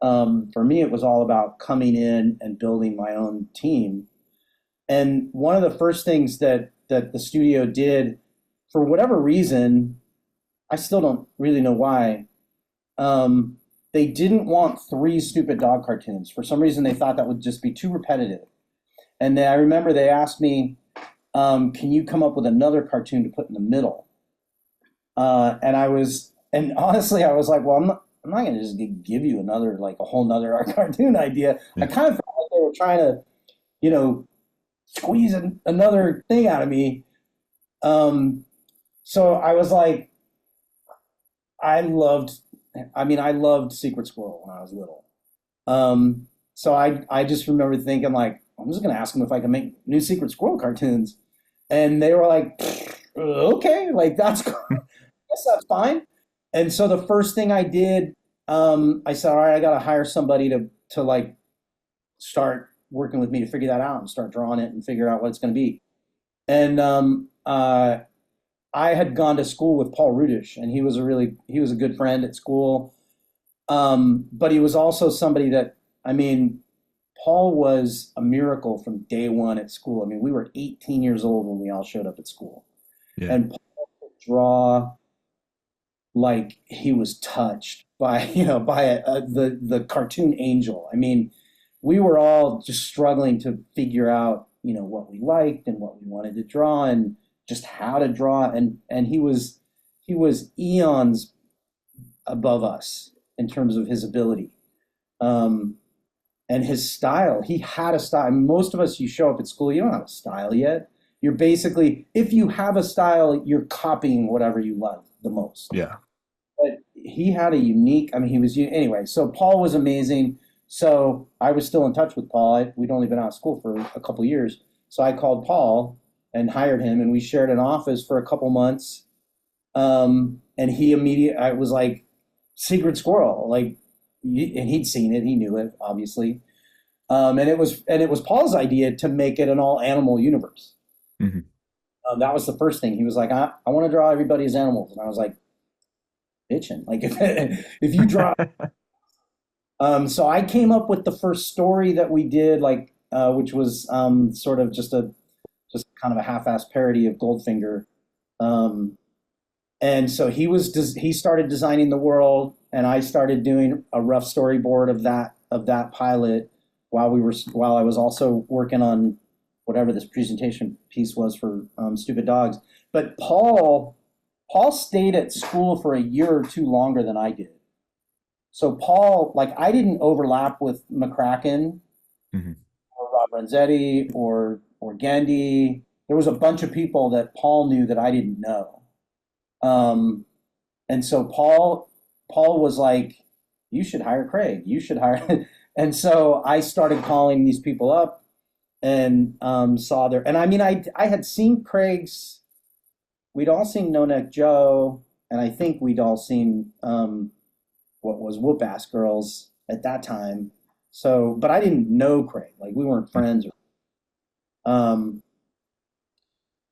For me, it was all about coming in and building my own team. And one of the first things that the studio did, for whatever reason, I still don't really know why. Um, they didn't want three stupid dog cartoons. For some reason, they thought that would just be too repetitive. And then I remember they asked me, "Can you come up with another cartoon to put in the middle?" And honestly, I was like, "Well, I'm not going to just give you another like a whole nother cartoon idea." I Yeah. kind of felt like they were trying to, you know, squeeze another thing out of me. Um, so I was like, I loved, I loved Secret Squirrel when I was little. So I just remember thinking like, I'm just gonna ask them if I can make new Secret Squirrel cartoons, and they were like, okay, like that's guess that's fine. And so the first thing I did, I said, all right, I gotta hire somebody to like start working with me to figure that out and start drawing it and figure out what it's gonna be. And I had gone to school with Paul Rudish, and he was a good friend at school. But he was also somebody that, I mean, Paul was a miracle from day one at school. I mean, we were 18 years old when we all showed up at school, Yeah. and Paul could draw like he was touched by the cartoon angel. I mean, we were all just struggling to figure out what we liked and what we wanted to draw and just how to draw, and he was eons above us in terms of his ability. Um, and his style. He had a style. Most of us, you show up at school, you don't have a style yet. You're basically, if you have a style, you're copying whatever you love the most. Yeah. But he had a unique, I mean, anyway. So Paul was amazing. So I was still in touch with Paul. We'd only been out of school for a couple of years. So I called Paul and hired him, and we shared an office for a couple months. And he immediately, I was like, Secret Squirrel, like, and he'd seen it, he knew it, obviously. And it was Paul's idea to make it an all animal universe. Hmm. That was the first thing. He was like, I want to draw everybody as animals, and I was like, bitching. Like if you draw, so I came up with the first story that we did, like which was sort of just kind of a half-ass parody of Goldfinger. Um, and so he started designing the world, and I started doing a rough storyboard of that pilot while I was also working on whatever this presentation piece was for Stupid Dogs. But Paul stayed at school for a year or two longer than I did. So Paul, like I didn't overlap with McCracken Hmm. or Rob Renzetti or Gandhi. There was a bunch of people that Paul knew that I didn't know. Um, and so Paul was like, "You should hire Craig. You should hire." And so I started calling these people up and saw their. And I mean, I had seen Craig's. We'd all seen No Neck Joe, and I think we'd all seen what was Whoop Ass Girls at that time. So, but I didn't know Craig. Like we weren't friends. Um,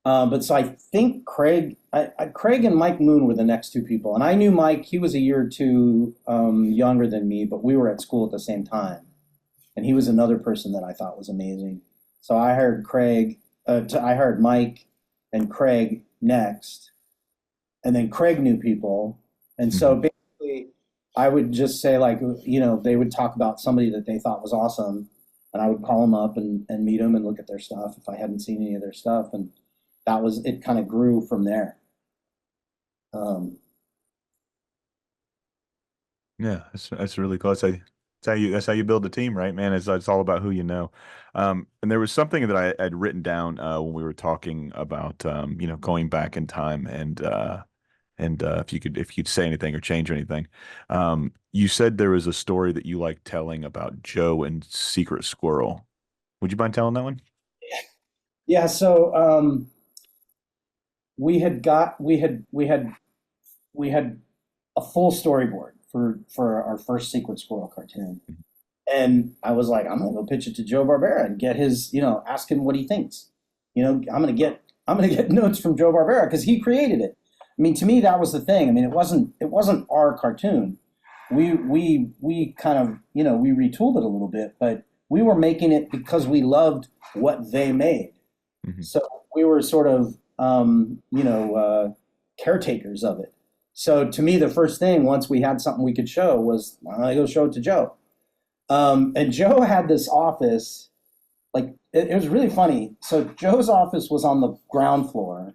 but so I think Craig and Mike Moon were the next two people, and I knew Mike. He was a year or two younger than me, but we were at school at the same time, and he was another person that I thought was amazing. So I hired Craig. I hired Mike and Craig next, and then Craig knew people, and so Hmm. basically, I would just say like they would talk about somebody that they thought was awesome, and I would call them up and meet them and look at their stuff if I hadn't seen any of their stuff, and that was it. Kind of grew from there. Um, Yeah, that's really cool. That's how you build a team, right, man? It's all about who you know. And there was something that I had written down when we were talking about going back in time and if you'd say anything or change anything. You said there was a story that you like telling about Joe and Secret Squirrel. Would you mind telling that one? yeah, so we had a full storyboard for our first Secret Squirrel cartoon. And I was like, I'm gonna go pitch it to Joe Barbera and get his, ask him what he thinks. I'm gonna get notes from Joe Barbera because he created it. I mean, to me, that was the thing. I mean, it wasn't our cartoon. We kind of, we retooled it a little bit, but we were making it because we loved what they made. Mhm. So we were sort of, caretakers of it. So to me, the first thing once we had something we could show was, why don't I go show it to Joe? And Joe had this office, like it was really funny. So Joe's office was on the ground floor,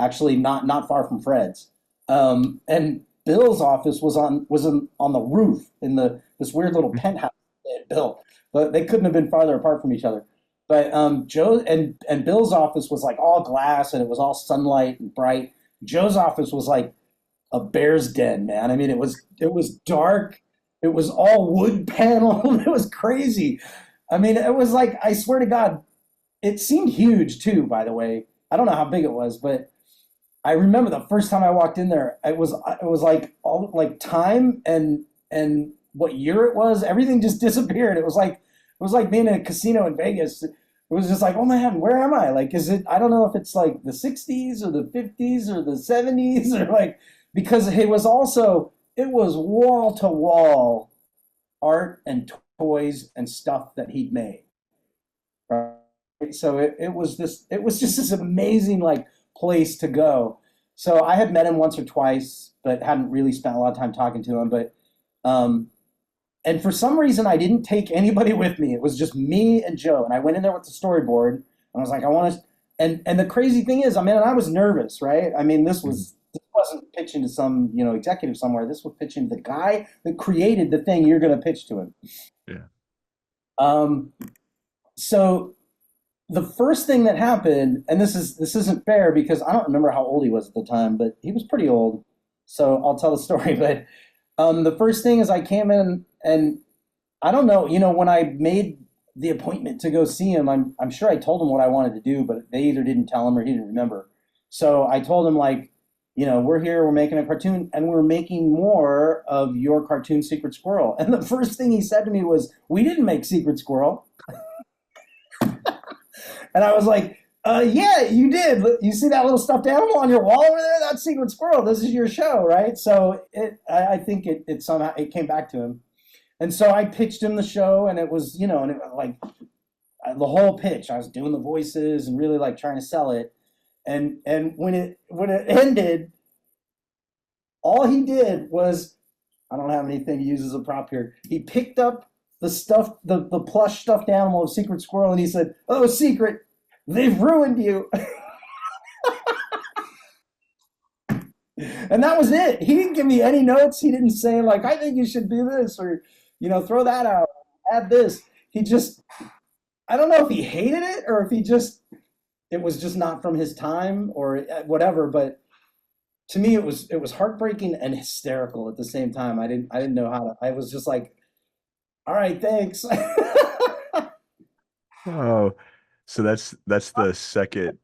actually not far from Fred's. And Bill's office was on the roof in this weird little penthouse they had built. But they couldn't have been farther apart from each other. But Joe and Bill's office was like all glass and it was all sunlight and bright. Joe's office was like a bear's den, man. I mean, it was dark. It was all wood paneled. It was crazy. I mean, it was like, I swear to God, it seemed huge too. By the way, I don't know how big it was, but I remember the first time I walked in there, it was like all like time and what year it was. Everything just disappeared. It was like being in a casino in Vegas. It was just like, oh man, where am I? Like, is it? I don't know if it's like the '60s or the '50s or the '70s or like because it was wall to wall art and toys and stuff that he'd made. Right? So it was just this amazing like place to go. So I had met him once or twice, but hadn't really spent a lot of time talking to him. But um, and for some reason I didn't take anybody with me. It was just me and Joe, and I went in there with the storyboard, and I was like, I want to. And the crazy thing is, I mean, I was nervous, right? I mean, Mhm. this wasn't pitching to some executive somewhere. This was pitching to the guy that created the thing you're going to pitch to him. Yeah. Um, so the first thing that happened, and this isn't fair because I don't remember how old he was at the time, but he was pretty old. So I'll tell the story. But the first thing is I came in and I don't know, when I made the appointment to go see him, I'm sure I told him what I wanted to do, but they either didn't tell him or he didn't remember. So I told him like, we're here, we're making a cartoon, and we're making more of your cartoon Secret Squirrel. And the first thing he said to me was, "We didn't make Secret Squirrel." And I was like, yeah, you did. You see that little stuffed animal on your wall over there? That's Secret Squirrel. This is your show, right? So I think it somehow it came back to him. And so I pitched him the show, and it was, and it was like the whole pitch. I was doing the voices and really like trying to sell it. And when it ended, all he did was, I don't have anything to use as a prop here. He picked up the plush stuffed animal of Secret Squirrel, and he said, "Oh, Secret, they've ruined you." And that was it. He didn't give me any notes. He didn't say like, "I think you should do this," or throw that out, add this. He just, I don't know if he hated it or if it was just not from his time or whatever. But to me, it was heartbreaking and hysterical at the same time. I didn't know how to. I was just like, all right, thanks. Oh, so that's the second.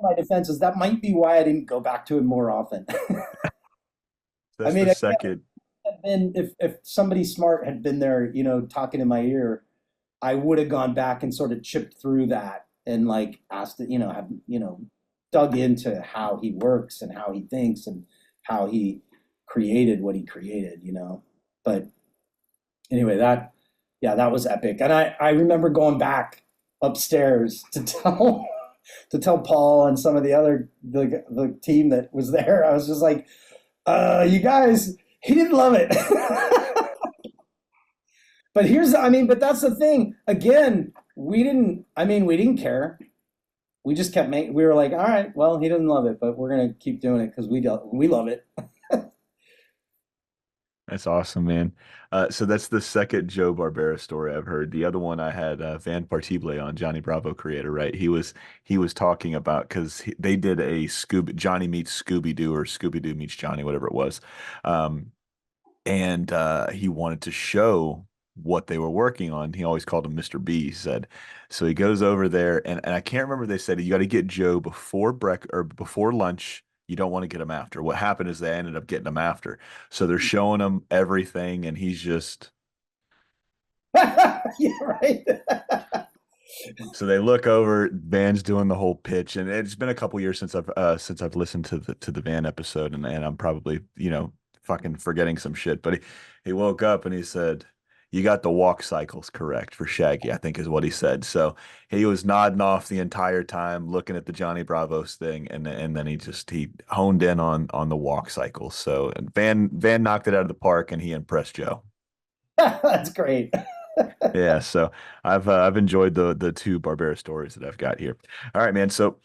My defense is that might be why I didn't go back to him more often. I That's mean, the if second. if somebody smart had been there, talking in my ear, I would have gone back and sort of chipped through that and like asked it, have dug into how he works and how he thinks and how he created what he created. But anyway, that was epic. And I remember going back upstairs to tell Paul and some of the team that was there. I was just like, you guys, he didn't love it. But that's the thing. Again, we didn't care. We just kept making. We were like, all right, well, he doesn't love it, but we're gonna keep doing it because we love it. That's awesome, man. So that's the second Joe Barbera story I've heard. The other one I had Van Partible on, Johnny Bravo creator, right? He was talking about because they did a Scooby Johnny meets Scooby Doo or Scooby Doo meets Johnny, whatever it was. Um, and he wanted to show what they were working on. He always called him Mr. B, he said. So he goes over there, and I can't remember. They said you got to get Joe before or before lunch. You don't want to get him after. What happened is they ended up getting him after. So they're showing him everything, and he's just Yeah, right. So they look over, Van's doing the whole pitch, and it's been a couple years since I've listened to the Van episode, and I'm probably fucking forgetting some shit. But he woke up and he said, "You got the walk cycles correct for Shaggy," I think is what he said. So he was nodding off the entire time, looking at the Johnny Bravos thing, and then he honed in on the walk cycles. So and Van knocked it out of the park, and he impressed Joe. That's great. Yeah, so I've enjoyed the two Barbera stories that I've got here. All right, man. So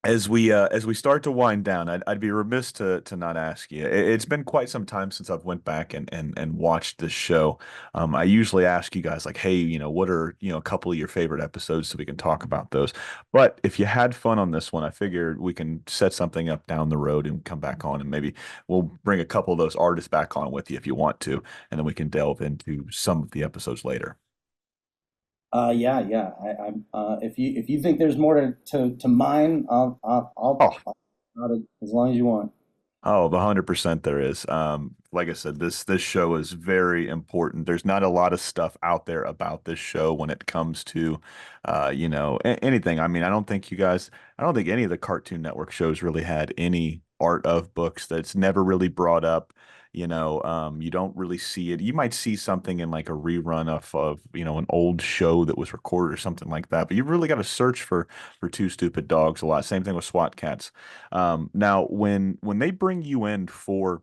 as we start to wind down, I'd be remiss to not ask you. It's been quite some time since I've went back and watched this show. I usually ask you guys like, hey, what are a couple of your favorite episodes so we can talk about those. But if you had fun on this one, I figured we can set something up down the road and come back on, and maybe we'll bring a couple of those artists back on with you if you want to, and then we can delve into some of the episodes later. Yeah, yeah. I'm. If you think there's more to mine, Oh, I'll as long as you want. Oh, 100% there is. Like I said, this show is very important. There's not a lot of stuff out there about this show when it comes to, anything. I mean, I don't think any of the Cartoon Network shows really had any art of books that's never really brought up. You don't really see it. You might see something in like a rerun of an old show that was recorded or something like that, but you really got to search for Two Stupid Dogs a lot. Same thing with SWAT Cats. Now, when they bring you in for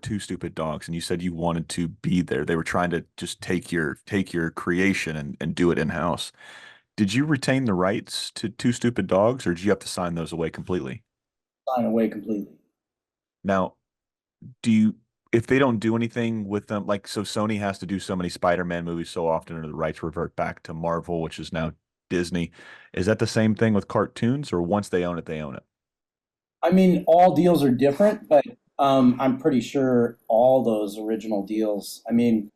Two Stupid Dogs, and you said you wanted to be there, they were trying to just take your creation and do it in house. Did you retain the rights to Two Stupid Dogs, or did you have to sign those away completely? Sign away completely. Now, do you if they don't do anything with them, like so Sony has to do so many Spider-Man movies so often, or the rights revert back to Marvel, which is now Disney. Is that the same thing with cartoons, or once they own it, they own it? I mean, all deals are different, but I'm pretty sure all those original deals. I mean,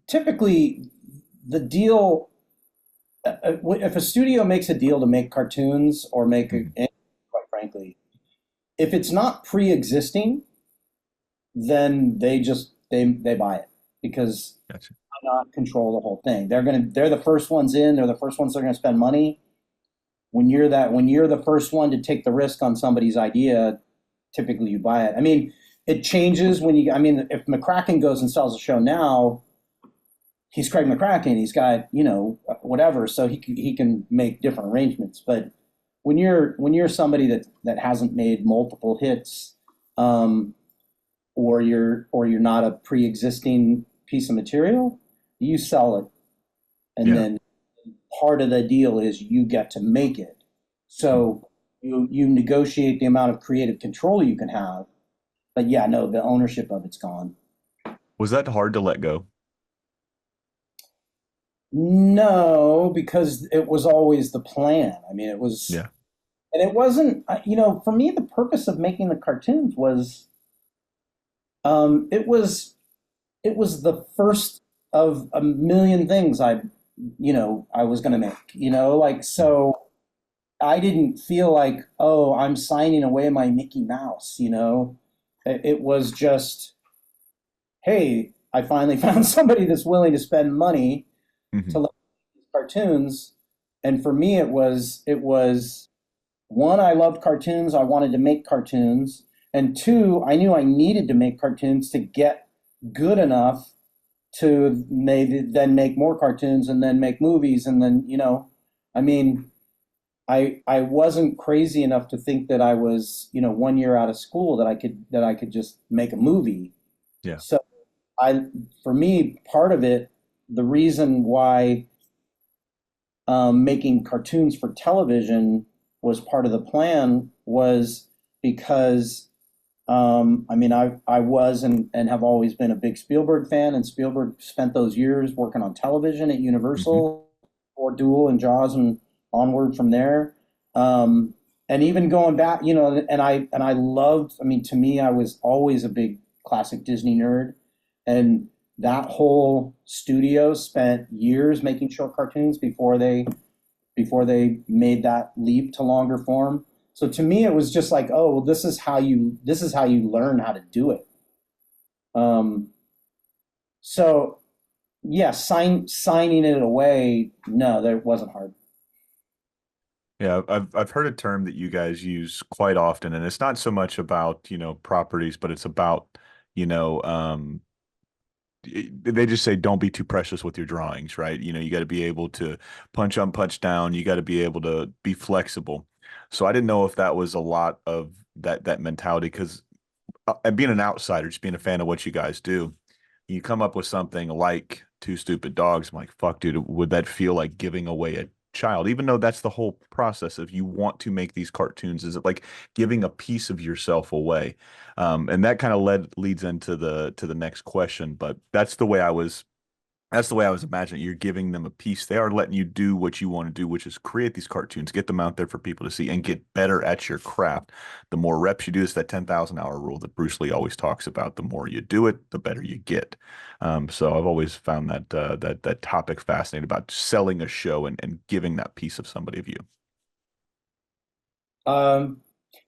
typically the deal. If a studio makes a deal to make cartoons or Mhm. quite frankly, if it's not pre-existing, then they buy it because Gotcha. why not control the whole thing? They're the first ones in. They're the first ones that are gonna spend money. When you're the first one to take the risk on somebody's idea, typically you buy it. I mean, it changes when you. I mean, if McCracken goes and sells a show now, he's Craig McCracken. He's got whatever, so he can make different arrangements. But when you're somebody that hasn't made multiple hits, um, or you're not a pre-existing piece of material, you sell it, and Yeah. then part of the deal is you get to make it. So you negotiate the amount of creative control you can have. But yeah, no, the ownership of it's gone. Was that hard to let go? No, because it was always the plan. I mean, it was, Yeah. and it wasn't. For me, the purpose of making the cartoons was, um, it was, it was the first of a million things I was going to make. Like so. I didn't feel like, oh, I'm signing away my Mickey Mouse. It was just, hey, I finally found somebody that's willing to spend money to Hmm. look at these cartoons. And for me, it was one, I loved cartoons. I wanted to make cartoons. And two, I knew I needed to make cartoons to get good enough to maybe then make more cartoons and then make movies. And then, I mean, I wasn't crazy enough to think that I was, 1 year out of school that I could just make a movie. Yeah. So I for me, part of it, the reason why making cartoons for television was part of the plan was because I mean I was and have always been a big Spielberg fan, and Spielberg spent those years working on television at Hmm. Universal or Duel and Jaws and onward from there. Um, and even going back, and I loved. I mean, to me, I was always a big classic Disney nerd, and that whole studio spent years making short cartoons before they made that leap to longer form. So to me, it was just like, oh, well, this is how you learn how to do it. Um, So yeah, signing it away, no, that wasn't hard. Yeah, I've heard a term that you guys use quite often, and it's not so much about, properties, but it's about, you know, they just say don't be too precious with your drawings, right? You got to be able to punch on, punch down. You got to be able to be flexible. So I didn't know if that was a lot of that mentality because and being an outsider, just being a fan of what you guys do, you come up with something like Two Stupid Dogs. I'm like, fuck, dude, would that feel like giving away a child? Even though that's the whole process of you want to make these cartoons, is it like giving a piece of yourself away? And that kind of leads into the next question, but that's the way I was imagining. You're giving them a piece. They are letting you do what you want to do, which is create these cartoons, get them out there for people to see, and get better at your craft. The more reps you do, it's that 10,000 hour rule that Bruce Lee always talks about. The more you do it, the better you get. So I've always found that topic fascinating about selling a show and giving that piece of somebody of you. Um,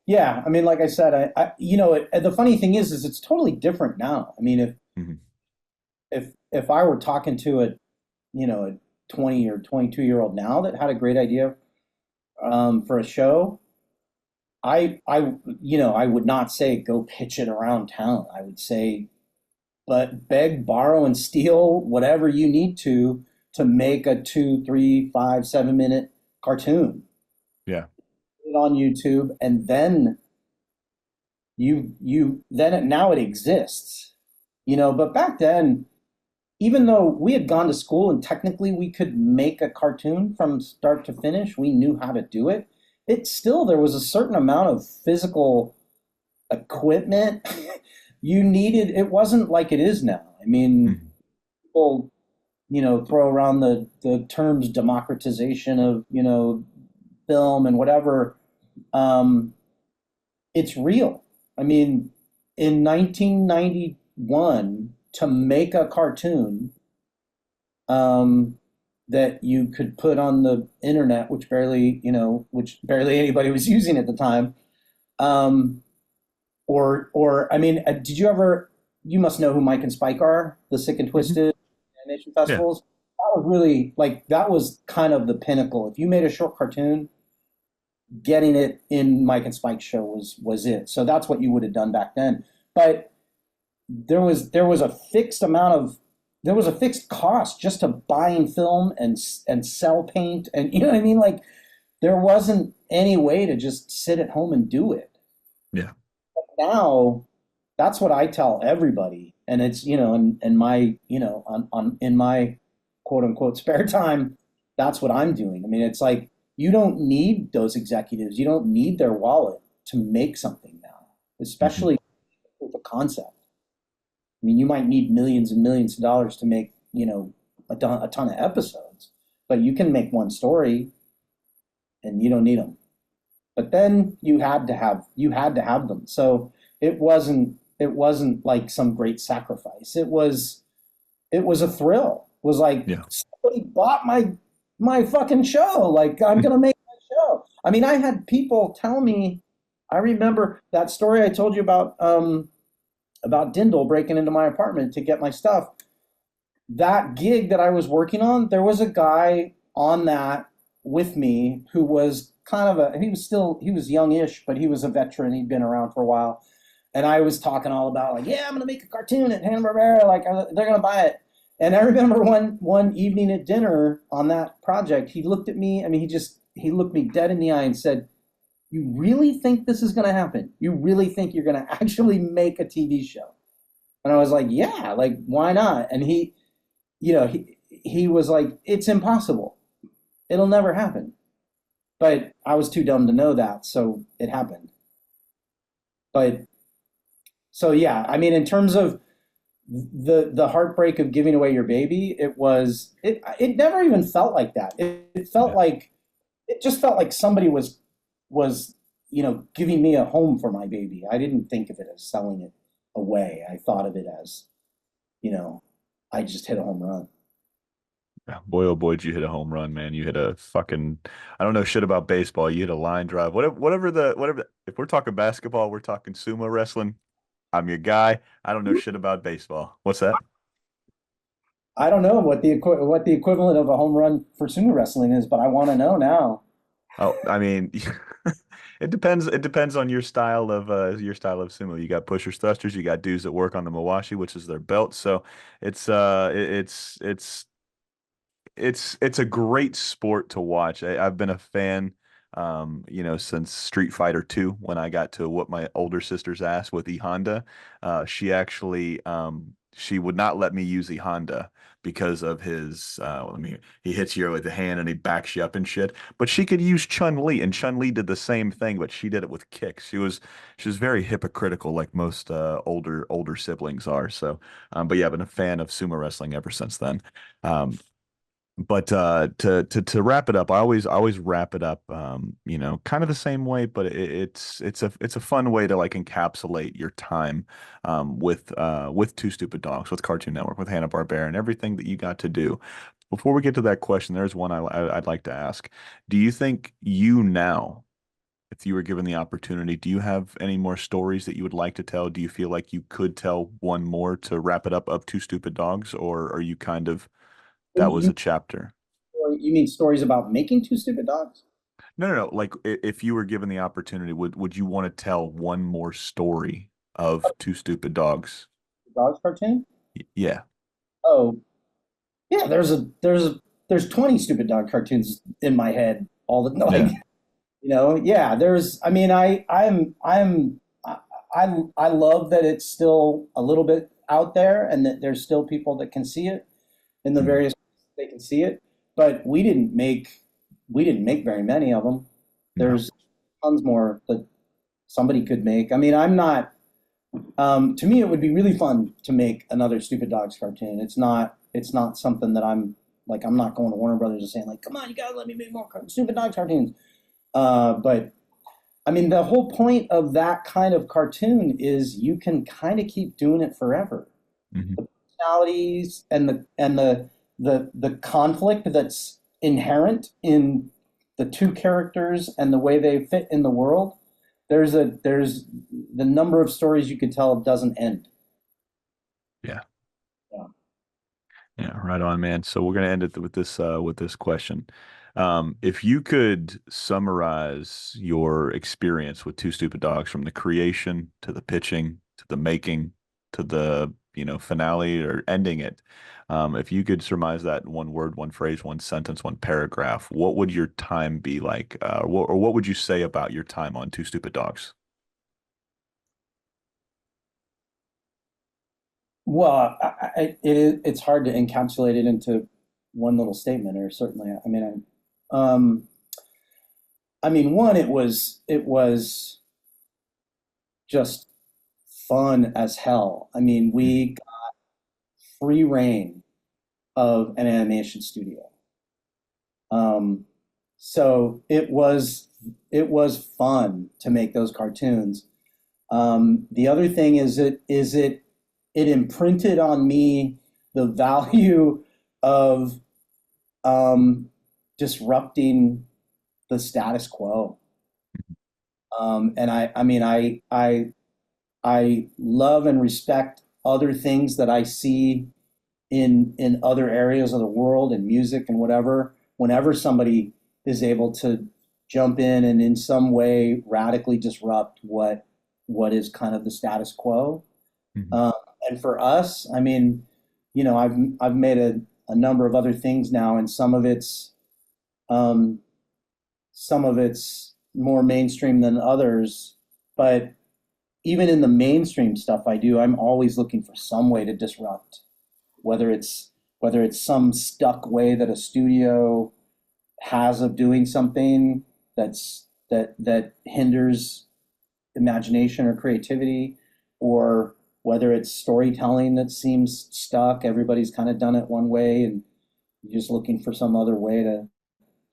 yeah, I mean, like I said, the funny thing is it's totally different now. I mean, Mhm. if I were talking to a 20 or 22-year-old now that had a great idea for a show, I would not say go pitch it around town. I would say, but beg, borrow, and steal whatever you need to make a 2, 3, 5, 7 minute cartoon. Yeah. Put it on YouTube, and then now it exists. But back then, even though we had gone to school and technically we could make a cartoon from start to finish, we knew how to do it. It still there was a certain amount of physical equipment you needed. It wasn't like it is now. I mean, Mhm. people, throw around the terms democratization of, film and whatever. Um, it's real. I mean, in 1991, to make a cartoon um, that you could put on the internet, which barely anybody was using at the time. Um, or I mean, did you ever? You must know who Mike and Spike are, the Sick and Mhm. Twisted animation Yeah. festivals. That was really like that was kind of the pinnacle. If you made a short cartoon, getting it in Mike and Spike's show was it. So that's what you would have done back then. But there was a fixed amount of there was a fixed cost just to buying film and sell paint, and you know what I mean. Like there wasn't any way to just sit at home and do it. Yeah. Now that's what I tell everybody, and it's in my on in my quote unquote spare time, that's what I'm doing. I mean, it's like you don't need those executives, you don't need their wallet to make something now, Mhm. especially with a concept. I mean, you might need millions and millions of dollars to make, a ton of episodes, but you can make one story and you don't need them. But then you had to have them. So it wasn't like some great sacrifice. It was a thrill. It was like Yeah. somebody bought my fucking show. Like I'm gonna make my show. I mean, I had people tell me. I remember that story I told you about Dindal breaking into my apartment to get my stuff. That gig that I was working on, there was a guy on that with me who was he was youngish, but he was a veteran. He'd been around for a while. And I was talking all about like, yeah, I'm gonna make a cartoon at Hanna-Barbera, like they're gonna buy it. And I remember one evening at dinner on that project, he looked at me. I mean, he looked me dead in the eye and said, "You really think this is gonna happen? You really think you're gonna actually make a TV show?" And I was like, "Yeah, like why not?" And he was like, "It's impossible. It'll never happen." But I was too dumb to know that, so it happened. But so yeah, I mean, in terms of the heartbreak of giving away your baby, it never even felt like that. It felt Yeah. like it just felt like somebody was giving me a home for my baby. I didn't think of it as selling it away. I thought of it as you know I just hit a home run. Yeah. Boy, oh boy, did you hit a home run, man. You hit a fucking, I don't know shit about baseball. You hit a line drive. If we're talking basketball, we're talking sumo wrestling. I'm your guy. I don't know shit about baseball. What's that? I don't know what the equivalent of a home run for sumo wrestling is, but I want to know now. Oh, I mean, it depends. It depends on your style of sumo. You got pushers, thrusters. You got dudes that work on the mawashi, which is their belt. So it's a great sport to watch. I've been a fan, since Street Fighter 2 when I got to whoop my older sister's ass with E Honda. She would not let me use E Honda because of his, he hits you with the hand and he backs you up and shit. But she could use Chun-Li, and Chun-Li did the same thing, but she did it with kicks. She was very hypocritical, like most older siblings are. So, but yeah, I've been a fan of sumo wrestling ever since then. But to wrap it up, I always wrap it up, kind of the same way, but it's a fun way to like encapsulate your time, with Two Stupid Dogs, with Cartoon Network, with Hanna-Barbera, and everything that you got to do. Before we get to that question, there's one I'd like to ask. Do you think you now, if you were given the opportunity, do you have any more stories that you would like to tell? Do you feel like you could tell one more to wrap it up of Two Stupid Dogs, or are you kind of that was a chapter? You mean stories about making two stupid dogs? No, no, no. Like if you were given the opportunity, would you want to tell one more story of Two Stupid Dogs? Dogs cartoon? Yeah. Oh, yeah. There's 20 stupid dog cartoons in my head all the like. Yeah. Yeah. There's. I mean, I love that it's still a little bit out there and that there's still people that can see it in the Mhm. various they can see it. But we didn't make very many of them. No. There's tons more that somebody could make. I mean, I'm not. To me, it would be really fun to make another Stupid Dogs cartoon. It's not something that I'm like. I'm not going to Warner Brothers and saying like, "Come on, you gotta let me make more Stupid Dogs cartoons." But I mean, the whole point of that kind of cartoon is you can kind of keep doing it forever. Hmm. The personalities and the conflict that's inherent in the two characters and the way they fit in the world. There's the number of stories you could tell doesn't end. Yeah. Yeah. Yeah. Right on, man. So we're gonna end it with this question. If you could summarize your experience with Two Stupid Dogs from the creation to the pitching to the making to the, finale or ending it, if you could surmise that in one word, one phrase, one sentence, one paragraph, what would your time be like? Or what would you say about your time on Two Stupid Dogs? Well, it's hard to encapsulate it into one little statement, or certainly, one, it was just fun as hell. I mean, Mhm. we got free reign of an animation studio. Um, so it was fun to make those cartoons. The other thing is it imprinted on me the value of disrupting the status quo. And I mean, I love and respect other things that I see in other areas of the world and music and whatever. Whenever somebody is able to jump in and in some way radically disrupt what is kind of the status quo. Mhm. Um, and for us, I mean, I've made a number of other things now, and um, some of it's more mainstream than others. But even in the mainstream stuff I do, I'm always looking for some way to disrupt, whether it's whether it's some stuck way that a studio has of doing something that hinders imagination or creativity, or whether it's storytelling that seems stuck. Everybody's kind of done it one way, and you're just looking for some other way to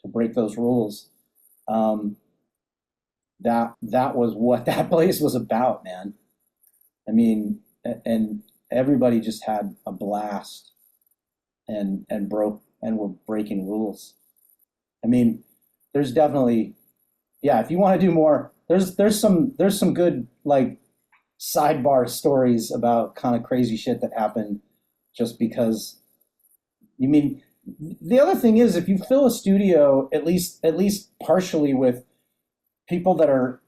break those rules. Um, that was what that place was about, man. I mean, and everybody just had a blast and were breaking rules. I mean, there's definitely, yeah. If you want to do more, there's some good like sidebar stories about kind of crazy shit that happened just because. You mean the other thing is if you fill a studio at least partially with people that are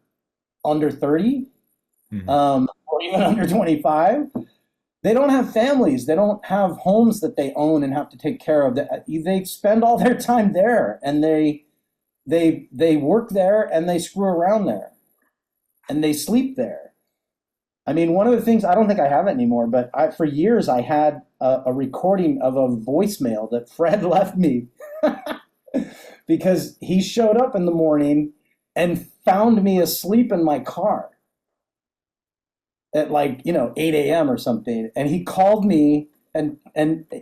under 30, Hmm. or even under 25, they don't have families. They don't have homes that they own and have to take care of. They spend all their time there, and they work there, and they screw around there, and they sleep there. I mean, one of the things, I don't think I have it anymore, but for years I had a recording of a voicemail that Fred left me because he showed up in the morning and found me asleep in my car at, like, 8 a.m. or something. And he called me, and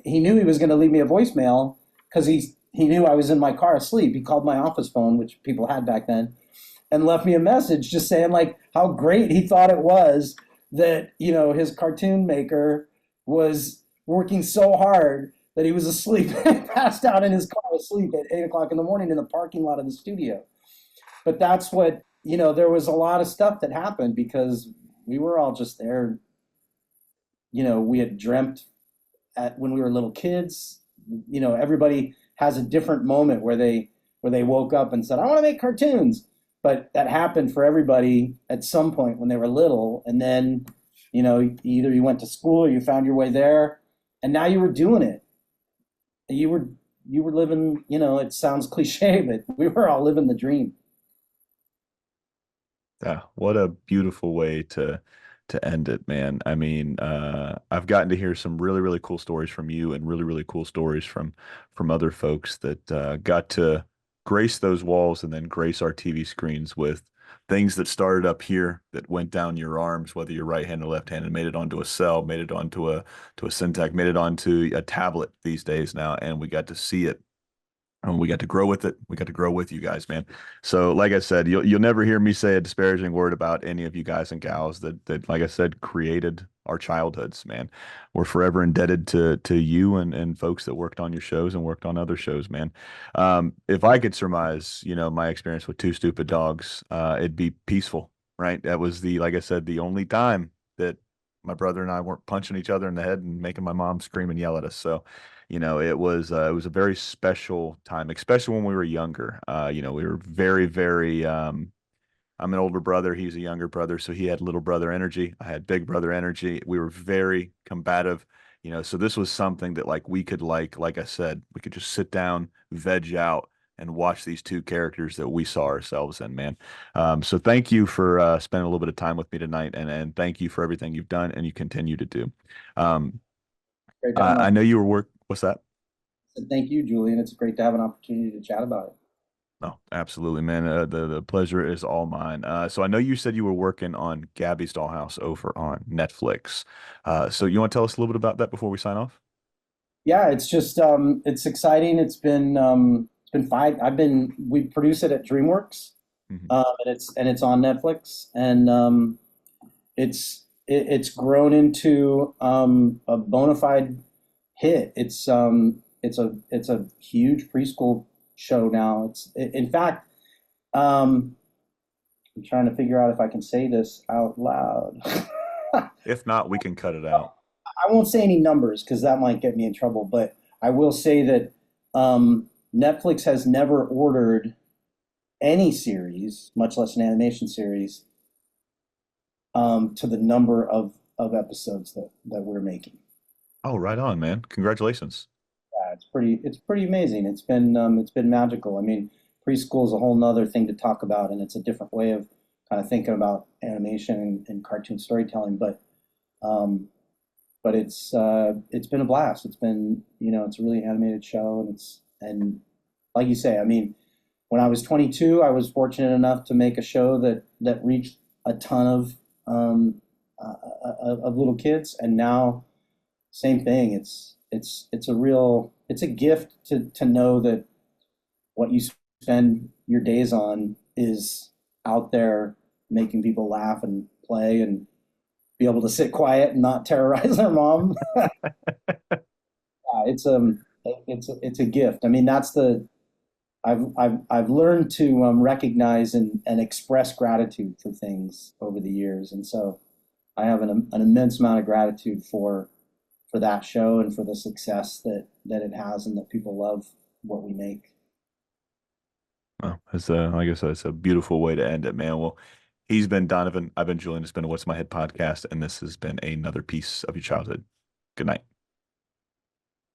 he knew he was going to leave me a voicemail because he knew I was in my car asleep. He called my office phone, which people had back then, and left me a message just saying like how great he thought it was that his cartoon maker was working so hard that he was asleep and passed out in his car asleep at 8 o'clock in the morning in the parking lot of the studio. But that's what, there was a lot of stuff that happened because we were all just there. We had dreamt when we were little kids. Everybody has a different moment where they woke up and said, "I want to make cartoons." But that happened for everybody at some point when they were little, and then either you went to school or you found your way there, and now you were doing it. You were living. It sounds cliche, but we were all living the dream. Yeah, what a beautiful way to end it, man. I mean, I've gotten to hear some really, really cool stories from you and really, really cool stories from other folks that got to grace those walls and then grace our TV screens with things that started up here that went down your arms, whether you're right-handed or left-handed, made it onto a cell, made it onto a Syntec, made it onto a tablet these days now, and we got to see it and we got to grow with it. We got to grow with you guys, man. So, like I said, you'll never hear me say a disparaging word about any of you guys and gals that like I said, created our childhoods, man. We're forever indebted to you and folks that worked on your shows and worked on other shows, man. If I could surmise, my experience with Two Stupid Dogs, it'd be peaceful, right? That was like I said, the only time that my brother and I weren't punching each other in the head and making my mom scream and yell at us. So it was a very special time, especially when we were younger. We were very, very. I'm an older brother. He's a younger brother, so he had little brother energy. I had big brother energy. We were very combative. So this was something that we could like I said, we could just sit down, veg out, and watch these two characters that we saw ourselves in, man. So thank you for spending a little bit of time with me tonight, and thank you for everything you've done and you continue to do. Um, Great to have an I know opportunity. you were work. What's that? Thank you, Julian. It's great to have an opportunity to chat about it. No, absolutely, man. The pleasure is all mine. So I know you said you were working on Gabby's Dollhouse over on Netflix. So you want to tell us a little bit about that before we sign off? Yeah, it's just it's exciting. It's been five. We produce it at DreamWorks, Hmm. and it's on Netflix, and it's grown into a bona fide hit. It's a huge preschool show now. In fact, um, I'm trying to figure out if I can say this out loud. If not, we can cut it out. I won't say any numbers because that might get me in trouble, but I will say that Netflix has never ordered any series, much less an animation series, to the number of episodes that we're making. Oh, right on, man. Congratulations. Yeah, it's pretty amazing. It's been magical. I mean, preschool is a whole nother thing to talk about, and it's a different way of kind of thinking about animation and cartoon storytelling. But it's been a blast. It's a really animated show, and like you say, I mean, when I was 22, I was fortunate enough to make a show that reached a ton of little kids, and now same thing. It's a gift to know that what you spend your days on is out there making people laugh and play and be able to sit quiet and not terrorize their mom. It's a gift. I mean, I've learned to recognize and express gratitude for things over the years, and so I have an immense amount of gratitude for that show and for the success that it has and that people love what we make. Well, it's like I said, it's a beautiful way to end it, man. Well, he's been Donovan. I've been Julian. It's been a What's My Head podcast, and this has been another piece of your childhood. Good night.